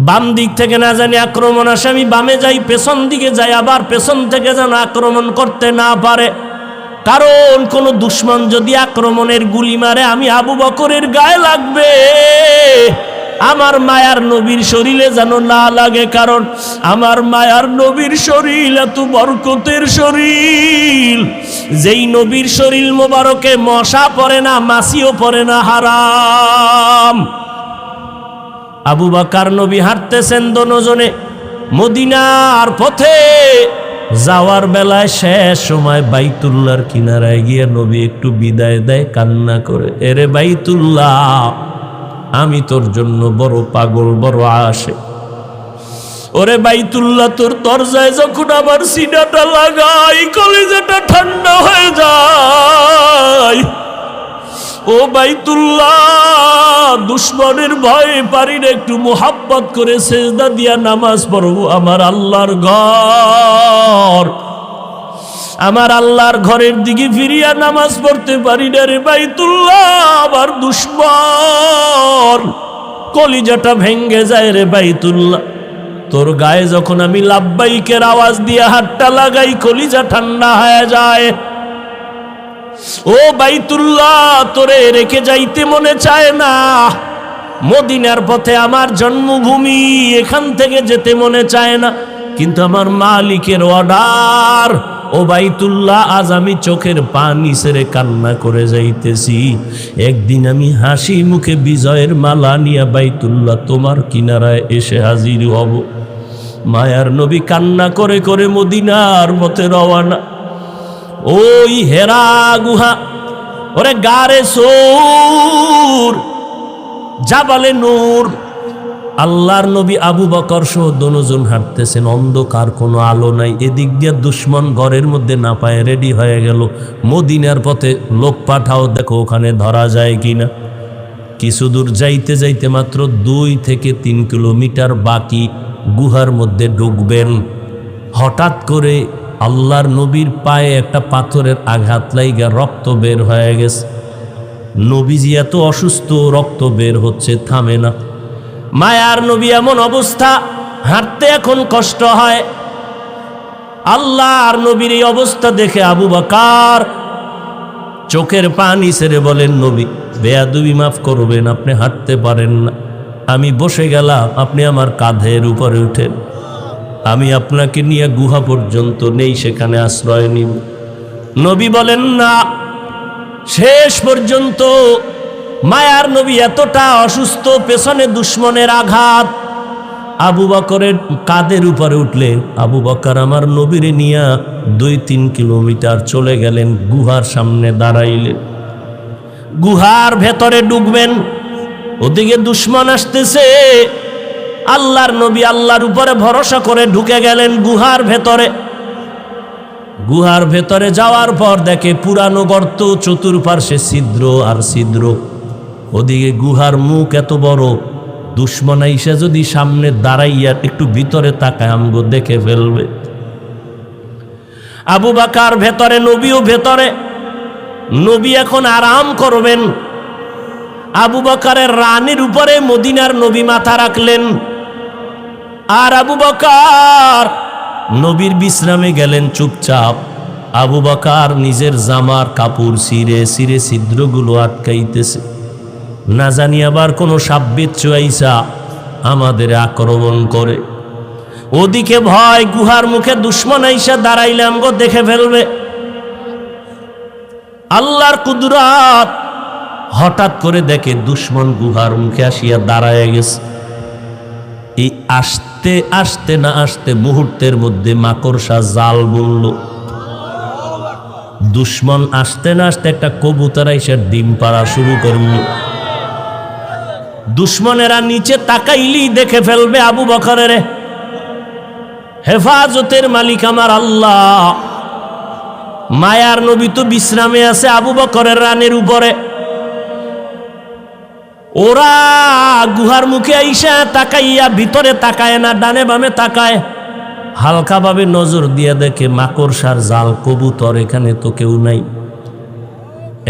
বাম দিক থেকে না জানি আক্রমণ আসে আমি বামে যাই, পেছন দিকে যাই, আবার পেছন থেকে যেন আক্রমণ করতে না পারে, কারণ কোন দুশ্মন যদি আক্রমণের গুলি মারে আমি আবু বকরের গায়ে লাগবে, আমার মায়ার নবীর শরীরে যেন না লাগে, কারণ আমার মায়ার নবীর শরীর এত বরকতের শরীর, যেই নবীর শরীর মোবারকে মশা পড়ে না, মাছিও পড়ে না, হারাম। আবু বকর নবী হাঁটতেছেন দোনোজনে মদিনার পথে। যাওয়ার বেলায় শেষ সময় বাইতুল্লাহর কিনারায় গিয়ে নবী একটু বিদায় দেয় কান্না করে, এরে বাইতুল্লাহ আমি তোর জন্য বড় পাগল, বড় আশিক। ওরে বাইতুল্লাহ তোর দরজায় যখন আমার সিনাটা লাগাই, কলিজাটা ঠান্ডা হয়ে যায়। ও বাইতুল্লাহ, দুশ্মনের ভয়ে পারি না, একটু মোহাব্বত করে সেজদা দিয়া নামাজ পড়ব। আমার আল্লাহর ঘর, আমার আল্লাহর ঘরের দিকে ফিরিয়া নামাজ পড়তে পারি না রে বাইতুল্লাহ, আমার দুশ্মন, কলিজাটা ভেঙ্গে যায় রে বাইতুল্লাহ। তোর গায়ে যখন আমি লাব্বাইকের আওয়াজ দিয়ে হাতটা লাগাই, কলিজা ঠান্ডা হয়ে যায়। ও বাইতুল্লাহ, তোরে রেখে যাইতে মনে চায় না, মদিনার পথে আমার জন্মভূমি, এখান থেকে যেতে মনে চায় না, কিন্তু আমার মালিকের অর্ডার। ও বাইতুল্লাহ, আজ আমি চোখের পানি ছেড়ে কান্না করে যাইতেছি, একদিন আমি হাসি মুখে বিজয়ের মালা নিয়ে বাইতুল্লাহ তোমার কিনারায় এসে হাজির হব। মায়ার নবী কান্না করে করে মদিনার পথে রওয়ানা। ওই হেরা গুহা, ওরে গারে সৌর, জাবালে নূর, আল্লাহর নবী আবু বকর সহ দুজন হাঁটতেছেন, অন্ধকার, কোনো আলো নাই। এদিক দিয়ে দুশ্মন ঘরের মধ্যে না পায় রেডি হয়ে গেল, মদিনার পথে লোক পাঠাও, দেখো ওখানে ধরা যায় কিনা। কিছু দূর যাইতে যাইতে মাত্র 2 থেকে 3 কিলোমিটার বাকি, গুহার মধ্যে ঢুকবেন। হঠাৎ করে আল্লাহর নবীর পায়ে একটা পাথরের আঘাত লাইগা রক্ত বের হয়ে গেছে। নবীজি এত অসুস্থ, রক্ত বের হচ্ছে, থামে না। মায়ার নবী এমন অবস্থা, হাঁটতে এখন কষ্ট হয়। আল্লাহর নবীর এই অবস্থা দেখে আবু বকর চোখের পানি ছেড়ে বলেন, নবী বেয়াদবি মাফ করবেন, আপনি হাঁটতে পারেন না, আমি বসে গেলাম, আপনি আমার কাঁধের উপরে উঠেন, আমি আপনাকে নিয়ে গুহা পর্যন্ত নেই, সেখানে আশ্রয় নিব। নবী বলেন না। শেষ পর্যন্ত মায়ার নবী এতটা অসুস্থ, পেছনে দুশ্মনের আঘাত, আবু বকরের কাঁধের উপরে উঠলেন। আবু বকর আমার নবীরে নিয়ে 2-3 কিলোমিটার চলে গেলেন, গুহার সামনে দাঁড়াইলেন। গুহার ভেতরে ঢুকবেন, ওদিকে দুশ্মন আসতেছে। আল্লাহর নবী আল্লাহর উপরে ভরসা করে ঢুকে গেলেন গুহার ভেতরে। গুহার ভেতরে যাওয়ার পর দেখে পুরানো গর্ত, চতুর্পার্শ্বে ছিদ্র আর ছিদ্র। ওদিকে গুহার মুখ এত বড়, দুশ্মন আইসা যদি সামনে দাঁড়াইয়া একটু ভিতরে তাকায় আমগো দেখে ফেলবে। আবু বকর ভেতরে, নবীও ভেতরে। নবী এখন আরাম করবেন। আবু বকরের রানের উপরে মদিনার নবী মাথা রাখলেন, আর আবু বকর নবীর বিশ্রামে গেলেন চুপচাপ। আবু বকর নিজের জামার কাপড় ছিঁড়ে ছিঁড়ে ছিদ্রগুলো আটকাইতেছে, না জানি আবার কোনো সাব্বিচ্ছু আইসা আমাদের আক্রমণ করে। ওদিকে ভয়, গুহার মুখে দুশ্মন আইসা দাঁড়াইলে আমগো দেখে ফেলবে। আল্লাহর কুদরত, হঠাৎ করে দেখে দুশ্মন গুহার মুখে আসিয়া দাঁড়ায় গেছে। এই আসতে আসতে না আসতে মুহূর্তের মধ্যে মাকড়সা জাল বুনল। দুশ্মন আসতে না আসতে একটা কবুতর আইসা ডিম পাড়া শুরু করল। দুশ্মনেরা নিচে তাকাইলি দেখে ফেলবে আবু বকরের। হেফাজতের মালিক আমার আল্লাহ। মায়ার নবী তো বিশ্রামে আছে আবু বকরের রানের উপরে। ওরা গুহার মুখে আইসা তাকাইয়া ভিতরে তাকায় না, ডানে বামে তাকায়, হালকাভাবে নজর দিয়ে দেখে মাকড়সার জাল, কবুতর, এখানে তো কেউ নাই।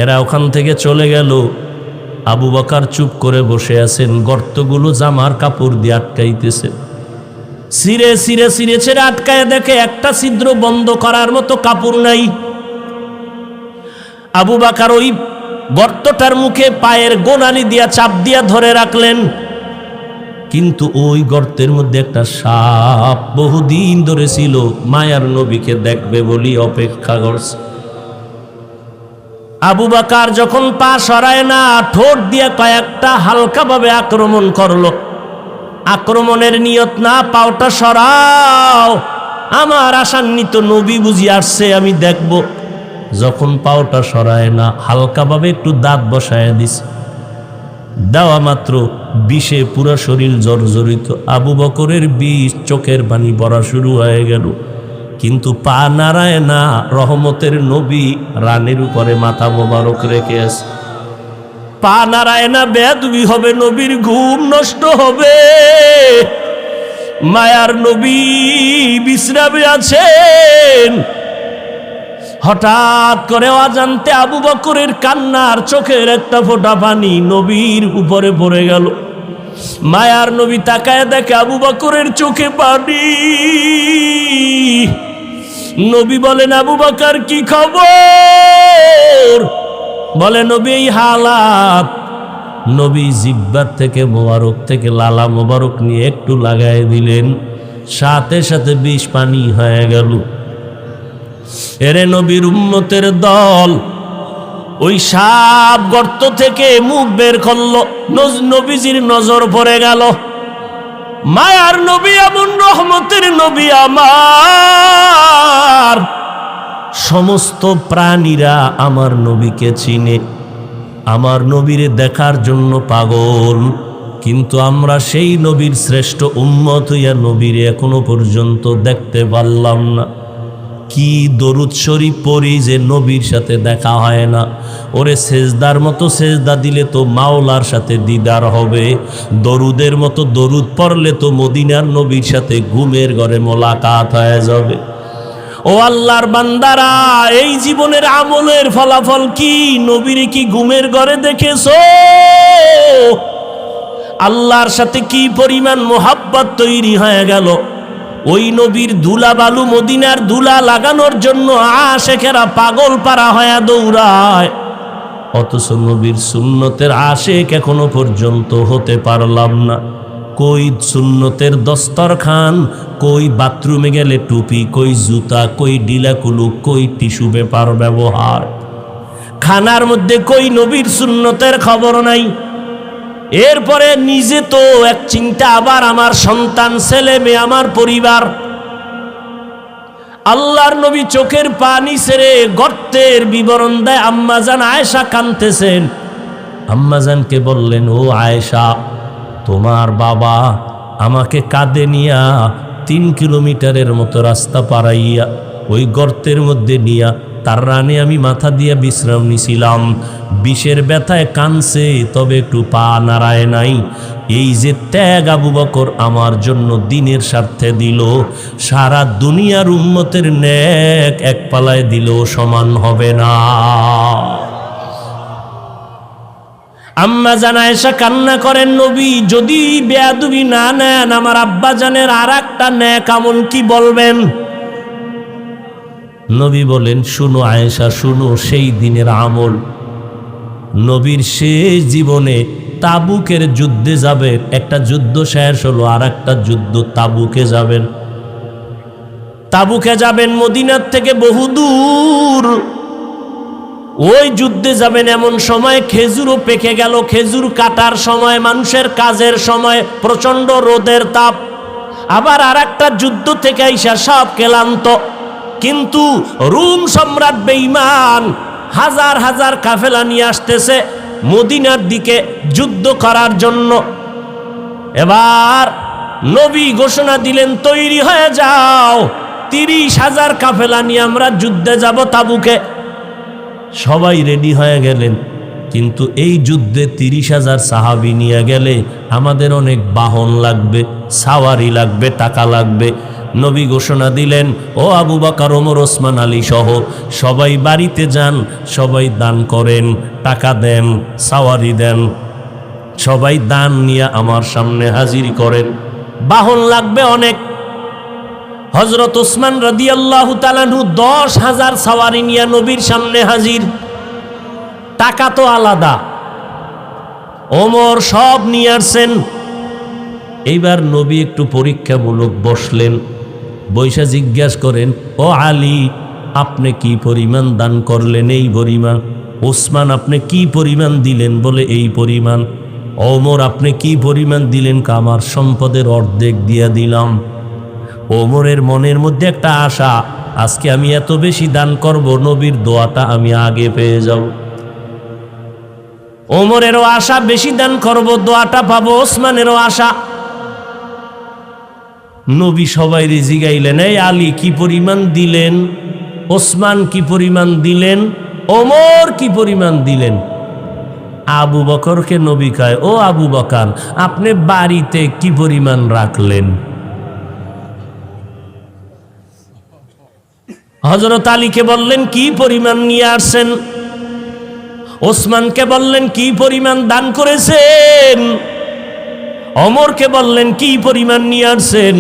এরা ওখান থেকে চলে গেল। আবু বকর চুপ করে বসে আছেন, গর্তগুলো জামার কাপড় দিয়ে আটকাইতেছে। সিরে সিরে সিরে ছেড়ে আটকায় দেখে একটা ছিদ্র বন্ধ করার মতো কাপড় নাই। আবু বকর ওই গর্তটার মুখে পায়ের গোনালি দিয়া চাপ দিয়া ধরে রাখলেন, কিন্তু ওই গর্তের মধ্যে একটা সাপ বহুদিন ধরে ছিল, মায়ার নবীকে দেখবে বলি অপেক্ষা করছে। আবু বকর যখন পা সরায় না, ঠোঁট দিয়ে কয়েকটা হালকাভাবে আক্রমণ করলো। আক্রমণের নিয়ত না, পাওটা সরাও, আমার আশান্বিত নবী বুঝি আসছে, আমি দেখব। যখন পাওটা সরায় না, হালকাভাবে একটু দাঁত বসায় দিছে। দেওয়া মাত্র বিষে পুরো শরীর জর্জরিত। আবু বকরের বিষ, চোখের পানি পড়া শুরু হয়ে গেল, কিন্তু পা নাড়ায় না। রহমতের নবী রানের উপরে মাথা মোবারক রেখে আছে, পা নাড়ায় না। বেয়াদবি হবে, নবীর ঘুম নষ্ট হবে। মায়ার নবী বিশ্রামে আছেন। হঠাৎ করে অজান্তে আবু বকরের কান্নার চোখের একটা ফোঁটা পানি নবীর উপরে পড়ে গেল। মায়ার নবী তাকায় দেখে আবু বকরের চোখে পানি। নবী বলেন, আবু বকর কি খবর? বলে, নবী এই হালাত। নবী জিহ্বার থেকে মোবারক থেকে লালা মোবারক নিয়ে একটু লাগায় দিলেন, সাথে সাথে বিষ পানি হয়ে গেল। এরে নবীর উম্মতের দল, ওই সাপ গর্ত থেকে মুখ বের করলো, নবীজির নজর পড়ে গেল। মায়ার নবী এমন রহমতের নবী আমার, সমস্ত প্রাণীরা আমার নবীকে চিনে, আমার নবীরে দেখার জন্য পাগল। কিন্তু আমরা সেই নবীর শ্রেষ্ঠ উম্মত হইয়া নবীর এখনো পর্যন্ত দেখতে পারলাম না। কি দরুদ শরীফ পড়ি যে নবীর সাথে দেখা হয় না। ওরে সেজদার মতো সেজদা দিলে তো মাওলার সাথে দিদার হবে, দরুদের মতো দরুদ পড়লে তো মদিনার নবীর সাথে ঘুমের ঘরে মোলাকাত হয়ে যাবে। ও আল্লাহর বান্দারা, এই জীবনের আমলের ফলাফল কি? নবীর কি ঘুমের ঘরে দেখেছো? আল্লাহর সাথে কি পরিমাণ মোহাব্বত তৈরি হয়ে গেল। ওই নবীর ধুলা বালু, মদিনার ধুলা লাগানোর জন্য আশেকেরা পাগল পারা হয়ে দৌড়ায়, অথচ নবীর সুন্নতের আশেক এখনো পর্যন্ত হতে পারলাম না। কই সুন্নতের দস্তরখান, কই বাথরুমে গেলে টুপি, কই জুতা, কই ডিলাকুলু, কই টিস্যু পেপার ব্যবহার, খানার মধ্যে কই নবীর সুন্নতের খবর নাই। এরপরে নিজে তো এক চিন্তা, আবার আমার সন্তান, ছেলে মেয়ে, আমার পরিবার। আল্লাহর নবী চোখের পানি ছেড়ে গর্তের বিবরণ দেয়। আম্মাজান আয়েশা কাঁদতেছেন। আম্মাজানকে বললেন, ও আয়েশা, তোমার বাবা আমাকে কাঁধে নিয়া 3 কিলোমিটারের মতো রাস্তা পারাইয়া ওই গর্তের মধ্যে নিয়া তার রানে আমি মাথা দিয়া বিশ্রাম নিছিলাম। বিষের ব্যথায় কানছে, তবে একটু পা নাড়ায় নাই। এই যে ত্যাগ আবু বকর আমার জন্য দিনের স্বার্থে দিল, সারা দুনিয়ার উম্মতের নেক এক পালায় দিলেও সমান হবে না। আম্মা জান আয়েশা কান্না করেন, নবী যদি বেয়াদবি না নেন, আমার আব্বা জানের আর একটা নেক আমল কি বলবেন? নবী বলেন, শুনো আয়েশা, শুনো, সেই দিনের আমল। নবীর শেষ জীবনে তাবুকের যুদ্ধে যাবেন। একটা যুদ্ধ শেষ হলো, আর একটা যুদ্ধ তাবুকে যাবেন। তাবুকে যাবেন মদিনার থেকে বহুদূর। ওই যুদ্ধে যাবেন এমন সময় খেজুরও পেকে গেল, খেজুর কাটার সময়, মানুষের কাজের সময়, প্রচন্ড রোদের তাপ। আবার আর একটা যুদ্ধ থেকে আইসা সব ক্লান্ত। কিন্তু রোম সম্রাট বেঈমান হাজার হাজার কাফেলা নিয়ে আসতেছে মদিনার দিকে যুদ্ধ করার জন্য। এবার নবী ঘোষণা দিলেন, তৈরি হয়ে যাও, 30,000 কাফেলা নিয়ে আমরা যুদ্ধে যাব তাবুকে। সবাই রেডি হয়ে গেলেন, কিন্তু এই যুদ্ধে 30,000 সাহাবী নিয়ে গেলে আমাদের অনেক বাহন লাগবে, সাওয়ারি লাগবে, টাকা লাগবে। নবী ঘোষণা দিলেন, ও আবু বকর, ওমর, ওসমান, আলী সহ সবাই বাড়িতে যান, সবাই দান করেন, টাকা দেন, সাওয়ারি দেন, সবাই দান নিয়ে আমার সামনে হাজির করেন। বাহন লাগবে অনেক। হযরত ওসমান রাদিয়াল্লাহু তাআলা আনহু 10,000 সাওয়ারি নিয়ে নবীর সামনে হাজির। টাকা তো আলাদা, ওমর সব নিয়ে আসছেন। এইবার নবী একটু পরীক্ষামূলক বসলেন, বৈশা জিজ্ঞাসা করেন, ও আলী, আপনি কি পরিমাণ দান করলেন? এই পরিমাণ। ওসমান, আপনি কি পরিমাণ দিলেন? বলে এই পরিমাণ। ওমর, আপনি কি পরিমাণ দিলেন? আমার সম্পদের অর্ধেক দিয়া দিলাম। ওমরের মনের মধ্যে একটা আশা, আজকে আমি এত বেশি দান করব, নবীর দোয়াটা আমি আগে পেয়ে যাব। ওমরেরও আশা, বেশি দান করব, দোয়াটা পাবো। ওসমানেরও আশা। নবী সবাই জিগাইলেন, এই আলী কি পরিমাণ দিলেন? ওসমান কি পরিমাণ দিলেন? ওমর কি পরিমাণ দিলেন? আবু বকরকে নবী কয়, ও আবু বকর, আপনি বাড়িতে কি পরিমাণ রাখলেন? হযরত আলীকে বললেন, কি পরিমাণ নিয়ে আসছেন? ওসমানকে বললেন, কি পরিমাণ দান করেছেন? ওমরকে বললেন, কি পরিমাণ নিয়ে আসছেন?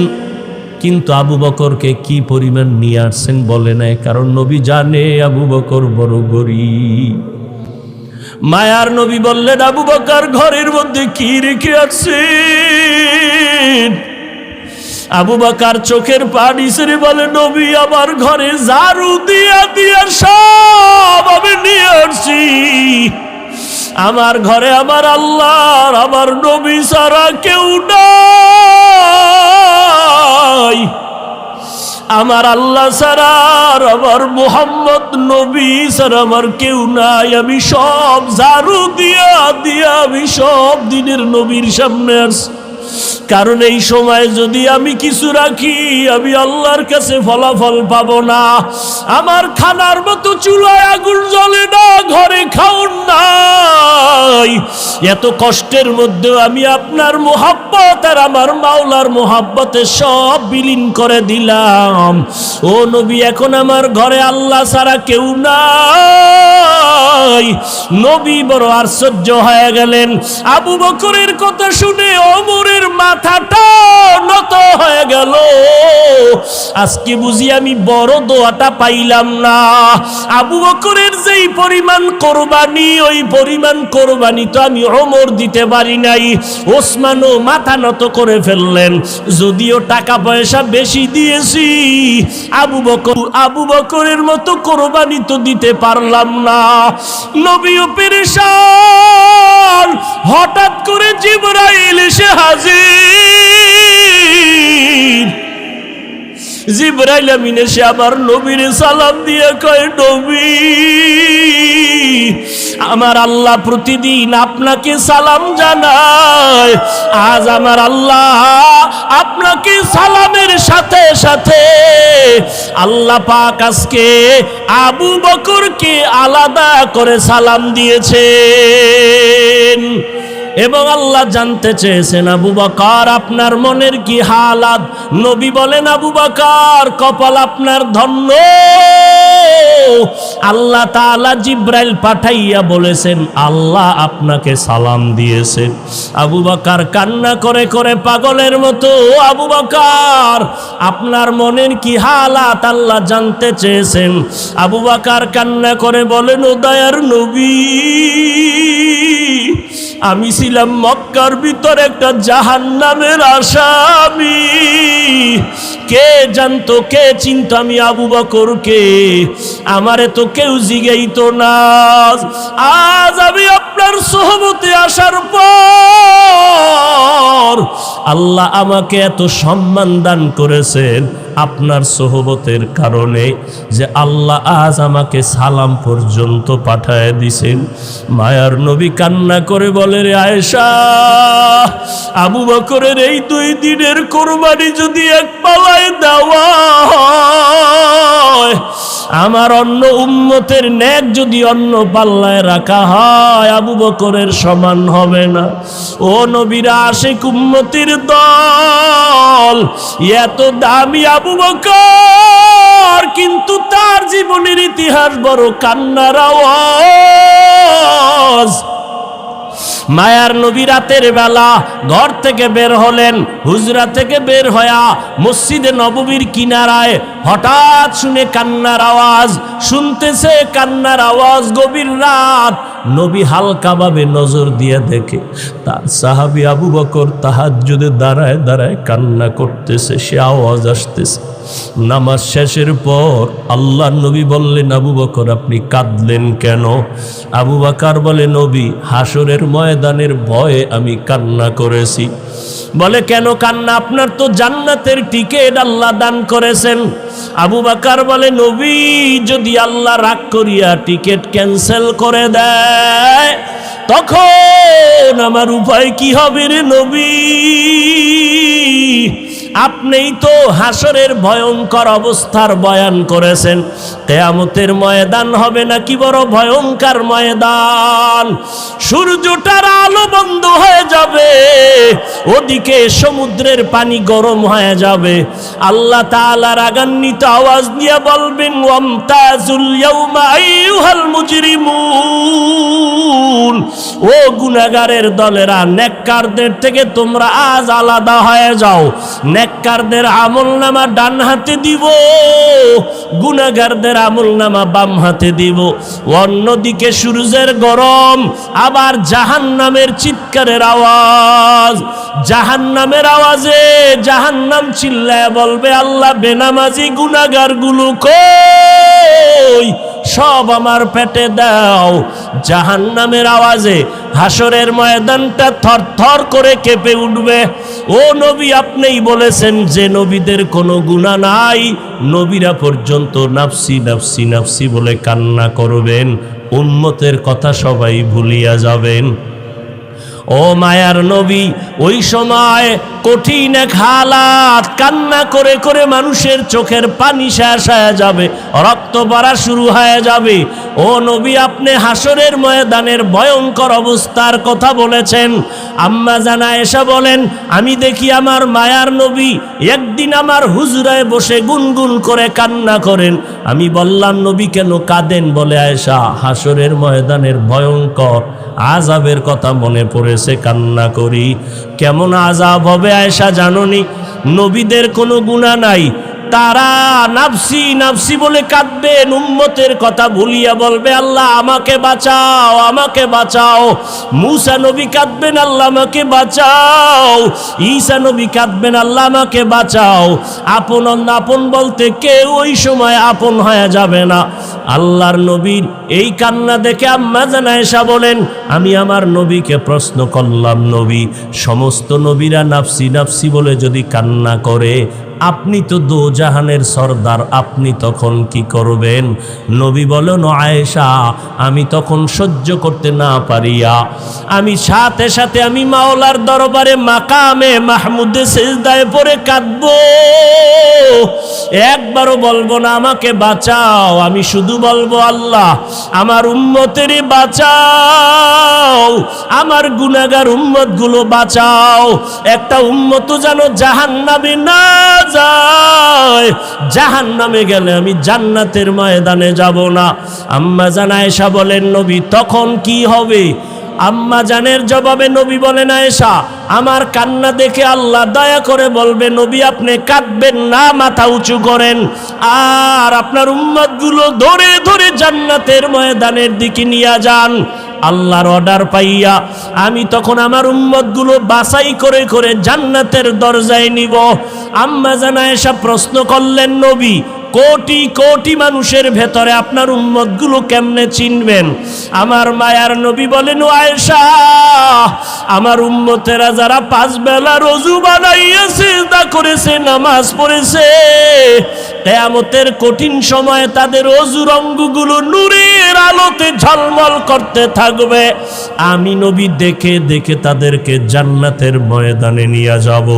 কিন্তু আবু বকরকে কি পরিমাণ নিয়ে আসছেন বলে নাই, কারণ নবী জানে আবু বকর বড় গরীব। মায়ার নবী বললেন, আবু বকর ঘরের মধ্যে কি রেখে আছেন? আবু বকর চোখের পানি ছেড়ে বলে, নবী, আমার ঘরে ঝাড়ু দিয়া দিয়া সব আমি নিয়ে আসছি। আমার ঘরে আমার আল্লাহর, আমার নবী ছাড়া কেউ নাই। আমার আল্লাহ ছাড়া আর আমার মুহাম্মদ নবী ছাড়া আমার কেউ নাই। আমি সব ঝাড়ু দিয়া দিয়া আমি সব দিনের নবীর সামনে আসছি, কারণ এই সময় যদি আমি কিছু রাখি আমি আল্লাহর কাছে ফলাফল পাবো না। আমার খানার মতো চুলায় আগুন জ্বলে না, ঘরে খাউন নাই। এত কষ্টের মধ্যেও আমি আপনার মোহাব্বত আর আমার মাওলার মোহাব্বতে সব বিলীন করে দিলাম। ও নবী, এখন আমার ঘরে আল্লাহ ছাড়া কেউ নাই। নবী বড় আশ্চর্য হয়ে গেলেন। আবু বকরের কথা শুনে ওমরের মাথাটা নত হয়ে গেল। আজকে বুঝি আমি বড় দোয়াটা পাইলাম না। আবু বকরের যেই পরিমাণ কোরবানি, ওই পরিমাণ কোরবানি তো আমি ওমর দিতে পারি নাই। ওসমানও মাথা নত করে ফেললেন। যদিও টাকা পয়সা বেশি দিয়েছি, আবু বকরের মতো কোরবানি তো দিতে পারলাম না। নবীও পেরেশান। হঠাৎ করে জিবরাইল এসে হাজির। জিবরাইল আমিন এসে আমার নবীর সালাম দিয়ে কয়, নবী, আমার আল্লাহ প্রতিদিন আপনাকে সালাম জানায়। আজ আমার আল্লাহ আপনাকে সালামের সাথে সাথে আল্লাহ পাক আজকে আবু বকরকে আলাদা করে সালাম দিয়েছেন। এবং আল্লাহ জানতে চেয়েছেন, আবু বকর আপনার মনের কি হালাত? নবী বলেন, আবু বকর কপাল আপনার ধন্য। আল্লাহ তাআলা জিবরাইল পাঠাইয়া বলেছেন আল্লাহ আপনাকে সালাম দিয়েছেন। আবু বকর কান্না করে করে পাগলের মতো, আবু বকর আপনার মনের কি হালাত আল্লাহ জানতে চেয়েছেন। আবু বকর কান্না করে বলেন, ও দয়ার নবী, আমি ছিলাম মক্কার ভিতর একটা জাহান্নামের আসামি। কে জানতো, কে চিনতো আমি আবু বকরকে? আমারে তো কেউ জিগাইতো না। আজ আমি আপনার সোহবতে আসার পর আল্লাহ আমাকে এত সম্মান দান করেছেন আপনার সোহবতের কারণে, যে আল্লাহ আজ আমাকে সালাম পর্যন্ত পাঠায় দিছেন। মায়ার নবী কান্না করে বলে, রে আয়েশা, আবু বকরের এই 2 দিনের কোরবানি যদি এক পালায় দেওয়া হয়, আমার অন্য উম্মতের নেক যদি অন্য পাল্লায় রাখা হয়, আবু বকরের সমান হবে না। ও নবীর আশিক উম্মতির দল, এত দামি আবু বকর, কিন্তু তার জীবনের ইতিহাস বড় কান্নার আওয়াজ। মায়ার নবী রাতের বেলা ঘর থেকে বের হলেন। হুজরা থেকে বের হয়া মসজিদে নববীর কিনারায় হঠাৎ শুনে কান্নার আওয়াজ। শুনতেছে কান্নার আওয়াজ, গভীর রাত। নবী হালকাভাবে নজর দিয়ে দেখে তার সাহাবী আবু বকর তাহাজ্জুদে দাঁড়ায় দাঁড়ায় কান্না করতেছে, সে আওয়াজ আসতেছে। নামাজ শেষের পর আল্লাহর নবী বললেন, আবু বকর আপনি কাঁদলেন কেন? আবু বকর বলে, নবী, হাসরের ময়দানের ভয়ে আমি কান্না করেছি। বলে, কেন কান্না? আপনার তো জান্নাতের টিকিট আল্লাহ দান করেছেন। আবু বকর বলে, নবী, যদি আল্লাহ রাগ করিয়া টিকিট ক্যান্সেল করে দেয় তখন আমার উপায় কি হবে রে নবী? আপনিই তো হাসরের ভয়ঙ্কর অবস্থার বয়ান করেছেন। কিয়ামতের ময়দান হবে নাকি বড় ভয়ঙ্কর ময়দান। সূর্যটার আলো বন্ধ হয়ে যাবে, ওদিকে সমুদ্রের পানি গরম হয়ে যাবে। আল্লাহ তাআলা রাগান্বিত আওয়াজ দিয়ে বলবেন, ওয়ামতাজুল ইয়াউমা আইয়ুহাল মুজরিমুন, ও গুনাহগারের দলেরা, নেককারদের থেকে তোমরা আজ আলাদা হয়ে যাও। নেককারদের আমলনামা ডান হাতে দিব, গুনাহগারদের আমলনামা বাম হাতে দিব। অন্যদিকে সূর্যের গরম, আবার জাহান্নামের চিৎকারের আওয়াজ। জাহান্নামের আওয়াজে জাহান্নাম চিল্লায় বলবে, আল্লাহ বেনামাজি গুনাহগারগুলো কই? সব আমার পেটে দাও। জাহান্নামের আওয়াজে হাসরের ময়দানটা থরথর করে কেঁপে উঠবে। ও নবী, আপনিই বলেছেন যে নবীদের কোনো গুনাহ নাই, নবীরা পর্যন্ত নাফসি নাফসি নাফসি বলে কান্না করবেন, উম্মতের কথা সবাই ভুলিয়া যাবেন। ও মায়ার নবী, ওই সময় কঠিন এক হালাত, কান্না করে করে মানুষের চোখের পানি শেষ হয়ে যাবে, রক্ত পড়া শুরু হয়ে যাবে। ও নবী, আপনি হাসরের ময়দানের ভয়ঙ্কর অবস্থার কথা বলেছেন। আম্মা জান আয়েশা বলেন, আমি দেখি আমার মায়ার নবী একদিন আমার হুজরায় বসে গুনগুন করে কান্না করেন। আমি বললাম, নবী কেন কাঁদেন? বলে, আয়েশা, হাসরের ময়দানের ভয়ঙ্কর আযাবের কথা মনে পড়েছে, কান্না করি। কেমন আযাব হবে আয়েশা জানোনি? নবীদের কোনো গুনাহ নাই, তারা নাফসি নাফসি বলে কাঁদবেন, উম্মতের কথা ভুলিয়া বলবে, আল্লাহ আমাকে বাঁচাও, আমাকে বাঁচাও। মূসা নবী কাঁদবেন, আল্লাহ আমাকে বাঁচাও। ঈসা নবী কাঁদবেন, আল্লাহ আমাকে বাঁচাও। আপন আপন বলতে কেউ ওই সময় আপন হয়ে যাবে না। আল্লাহর নবীর এই কান্না দেখে আম্মা জান আয়েশা বলেন, আমি আমার নবীকে প্রশ্ন করলাম, নবী, সমস্ত নবীরা নাফসি নাফসি বলে যদি কান্না করে, আপনি তো দো জাহানের সর্দার, আপনি তখন কি করবেন? নবী বলেন, আয়েশা, আমি তখন সহ্য করতে না পারিয়া আমি সাথে সাথে আমি মাওলার দরবারে মাকামে মাহমুদে সিজদায় পড়ে কাঁদবো। একবারও বলবো না আমাকে বাঁচাও, আমি শুধু বলবো, আল্লাহ আমার উম্মতেরই বাঁচাও, আমার গুনাহগার উম্মতগুলো বাঁচাও। একটা উম্মত যেন জাহান্নামে না যায়, জাহান্নামে গেলে আমি জান্নাতের ময়দানে যাব না। আম্মা জান আয়েশা বলেন, নবী তখন কি হবে? আম্মা জানের জবাবে নবী বলেন, আয়েশা, আমার কান্না দেখে আল্লাহ দয়া করে বলবে, নবী আপনি কাঁদবেন না, মাথা উঁচু করেন, আর আপনার উম্মতগুলো ধরে ধরে জান্নাতের ময়দানের দিকে নিয়ে যান। আল্লাহর অর্ডার পাইয়া আমি তখন আমার উম্মতগুলো বাছাই করে করে জান্নাতের দরজায় নিব। আম্মা জান আয়েশা প্রশ্ন করলেন, নবী কোটি কোটি মানুষের ভেতরে আপনার উম্মতগুলো কেমনে চিনবেন? আমার মায়ার নবী বলেন, ও আয়েশা, আমার উম্মতেরা যারা 5 বেলা রোজু বানাইয়া সিজদা করেছে, নামাজ পড়েছে, কিয়ামতের কঠিন সময়ে তাদের অজুর অঙ্গগুলো নূরের আলোতে ঝলমল করতে থাকবে। আমি নবী দেখে দেখে তাদেরকে জান্নাতের ময়দানে নিয়ে যাব।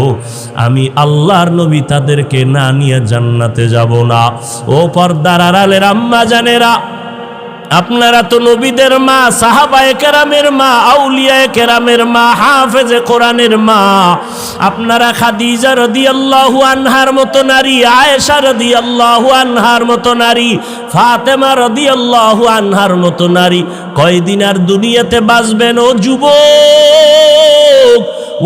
আমি আল্লাহর নবী তাদেরকে না নিয়ে জান্নাতে যাব না। ও পর্দার আড়ালের আম্মা জানেরা, আপনারা তো নবীদের মা, সাহাবায়ে কেরামের মা, আউলিয়ায়ে কেরামের মা, হাফেজে কোরআনের মা। আপনারা খাদিজা রাদিয়াল্লাহু আনহার মতো নারী, আয়েশা রাদিয়াল্লাহু আনহার মতো নারী, ফাতেমা রাদিয়াল্লাহু আনহার মতো নারী কয়দিন আর দুনিয়াতে বাঁচবেন? ও যুবক,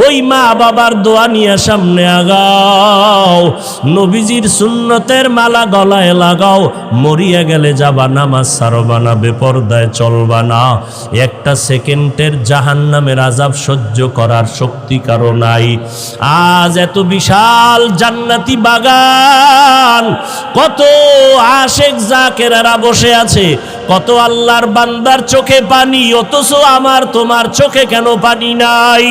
ওই মা বাবার দোয়া নিয়ে সামনে আগাও, নবীজির সুন্নতের মালা গলায় লাগাও। মরিয়া গেলে যাবা, নামাজ ছাড়বা না, বেপরদায় চলবা না। একটা সেকেন্ডের জাহান্নামের আযাব সহ্য করার শক্তি কারো নাই। আজ এত বিশাল জান্নাতি বাগান, কত আশেক জাকেরারা বসে আছে, কত আল্লাহর বান্দার চোখে পানি, অথচ আমার তোমার চোখে কেন পানি নাই?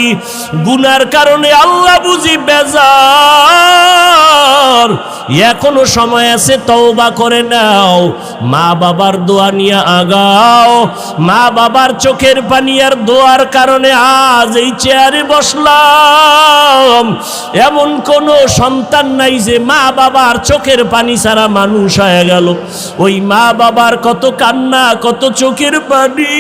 গুনার কারণে আল্লাহ বুঝি বেজার। এখনো সময় আছে, তওবা করে নাও, মা বাবার দোয়া নিয়ে আগাও। মা বাবার চোখের পানি আর দোয়ার কারণে আজ এই চেয়ারে বসলাম। এমন কোনো সন্তান নাই যে মা বাবার চোখের পানি ছাড়া মানুষ হয়ে গেল। ওই মা বাবার কত কান্না, কত চোখের পানি,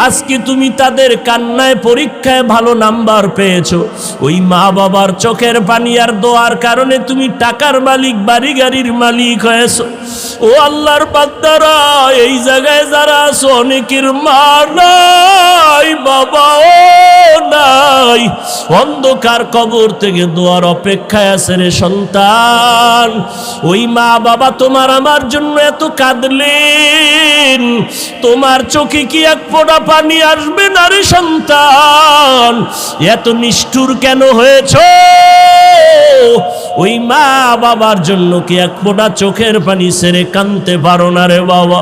আজকে তুমি তাদের কান্নায় পরীক্ষায় ভালো নাম্বার পেয়েছো। ওই মা বাবার চোখের পানি আর দোয়ার কারণে তুমি টাকার মালিক, বাড়ি গাড়ির মালিক হয়েছো। ও আল্লাহর বান্দারা, এই জায়গায় যারা আছো, অনেকের মা নাই, বাবাও নাই, অন্ধকার কবর থেকে দোয়ার অপেক্ষায় আছে রে সন্তান। ওই মা বাবা তোমার আমার জন্য এত কাঁদলেন, তোমার চোখে কি এক ফোঁটা পানি আসবে না রে সন্তান? এত নিষ্ঠুর কেন হয়েছো? ওই মা বাবার জন্য কি এক ফোঁটা চোখের পানি ছেড়ে কাঁদতে পারো না রে বাবা।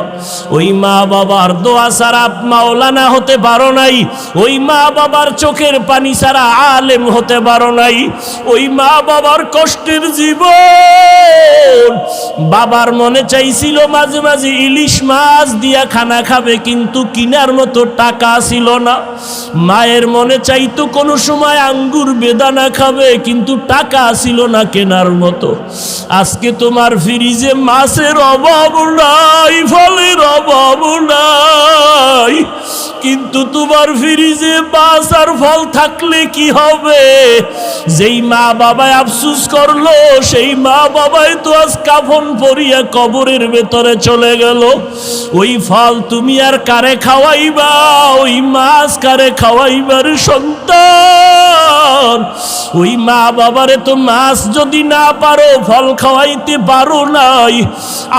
ওই মা বাবার দোয়া ছাড়া মাওলানা হতে পারো নাই, ওই মা বাবার চোখের পানি ছাড়া আলেম হতে পারো নাই। ওই মা বাবার কষ্টের জীবন, বাবার মনে চাইছিল মাঝে মাঝে ইলিশ মাছ দিয়া খানা খাবে, কিন্তু কিনার মতো টাকা ছিল না। মায়ের মনে চাইতো কোনো সময় আঙ্গুর বেদানা খাবে, কিন্তু টাকা ছিল না কেনার মতো। আজকে তোমার ফ্রিজে মাছের অভাব নাই, ফলের অভাব নাই, কিন্তু তোমার ফ্রিজে মাছ আর ফল থাকলে কি হবে? যেই মা বাবায় আফসুস করলো, সেই মা বাবাই তো আজ কাফন পরিয়া কবরের ভেতরে চলে গেল। ওই ফল তুমি আর কারে খাওয়াইবা? ওই মাছ কারে খাওয়াইবার সন্তান? ওই মা বাবারে তো মাছ যদি না পারো, ফল খাওয়াইতে পারো নাই,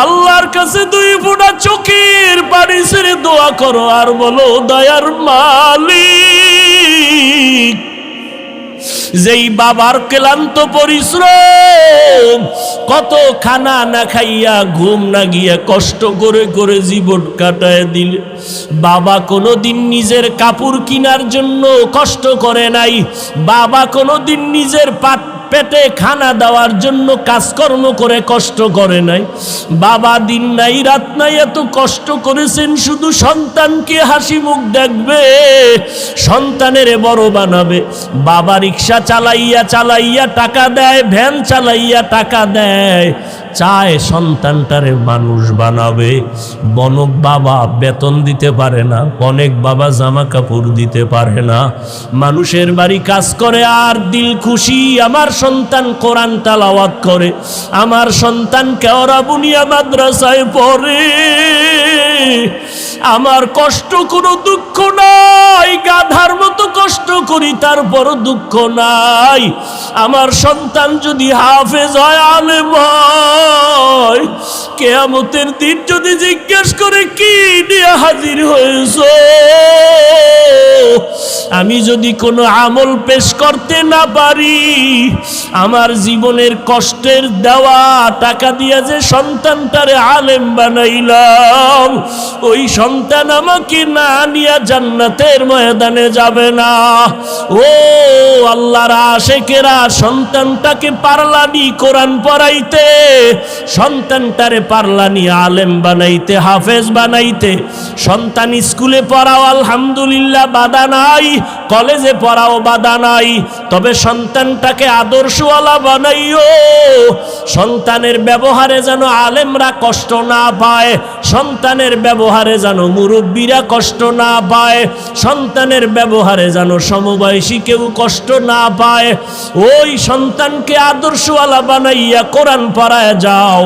আল্লাহর কাছে দুই ফোঁটা চোখের পানি ছেড়ে দোয়া করো আর বলো, দয়ার মালিক, যেই বাবার ক্লান্ত পরিশ্রম, কত খানা না খাইয়া ঘুম না গিয়া কষ্ট করে করে জীবন কাটায় দিলে, বাবা কোনোদিন নিজের কাপড় কেনার জন্য কষ্ট করে নাই, বাবা কোনোদিন নিজের পেটে খানা দেওয়ার জন্য কাজকর্ম করে কষ্ট করে নাই, বাবা দিন নাই রাত নাই এত কষ্ট করেছেন শুধু সন্তানকে হাসি মুখ দেখবে, সন্তানের বড় বানাবে। বাবা রিক্সা চালাইয়া চালাইয়া টাকা দেয়, ভ্যান চালাইয়া টাকা দেয়, চায় সন্তানটারে মানুষ বানাবে। বনক বাবা বেতন দিতে পারে না, অনেক বাবা জামা কাপড় দিতে পারে না, মানুষের বাড়ি কাজ করে আর দিল খুশি আমার সন্তান কোরআন তেলাওয়াত করে, আমার সন্তান কেওড়া বুনিয়া মাদ্রাসায় পড়ে, আমার কষ্ট কোনো দুঃখ নাই, গাধার মতো কষ্ট করি তারপরও দুঃখ নাই। আমার সন্তান যদি হাফেজ হয়, আলেম হয়, কিয়ামতের দিন যদি জিজ্ঞেস করে কি নিয়ে হাজির হয়েছো, আমি যদি কোনো আমল পেশ করতে না পারি, আমার জীবনের কষ্টের দেওয়া টাকা দিয়ে যে সন্তানটারে আলেম বানাইলাম, ওই সন্তান আমাকে না নিয়ে জান্নাতের ময়দানে যাবে না। ও আল্লাহর আশেকেরা, সন্তানটাকে পারলানি কোরআন পড়াইতে, সন্তানটারে পারলানি আলেম বানাইতে, হাফেজ বানাইতে। সন্তান স্কুলে পড়াও আলহামদুলিল্লাহ বাধা নাই, কলেজে পড়াও বাধা নাই, তবে সন্তানটাকে আদর্শওয়ালা বানাইও। সন্তানের ব্যবহারে যেন আলেমরা কষ্ট না পায়, সন্তানের ব্যবহারে যেন মুরব্বীরা কষ্ট না পায়, সন্তানের ব্যবহারে যেন সমবয়সী কেউ কষ্ট না পায়। ওই সন্তানকে আদর্শওয়ালা বানাইয়া কোরআন পড়ায় যাও,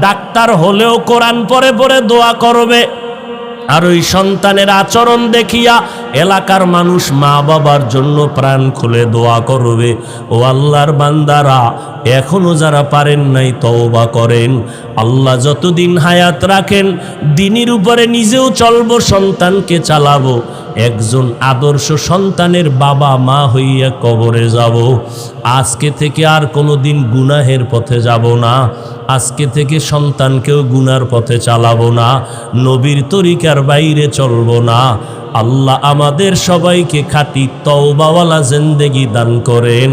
ডাক্তার হলেও কোরআন পড়ে পড়ে দোয়া করবে। আর ওই সন্তানের আচরণ দেখিয়া এলাকার মানুষ মা বাবার জন্য প্রাণ খুলে দোয়া করবে। ও আল্লাহর বান্দারা, এখনো যারা পারেন নাই তওবা করেন। আল্লাহ যতদিন হায়াত রাখেন দ্বীনের উপরে নিজেও চলবো, সন্তানকে চালাবো, একজন আদর্শ সন্তানের বাবা মা হইয়া কবরে যাব। আজকে থেকে আর কোনোদিন গুনাহের পথে যাব না, আজকে থেকে সন্তানকেও গুনার পথে চালাবো না, নবীর তরিকার বাইরে চলবো না। আল্লাহ আমাদের সবাইকে খাঁটি তওবাওয়ালা জিন্দেগি দান করেন।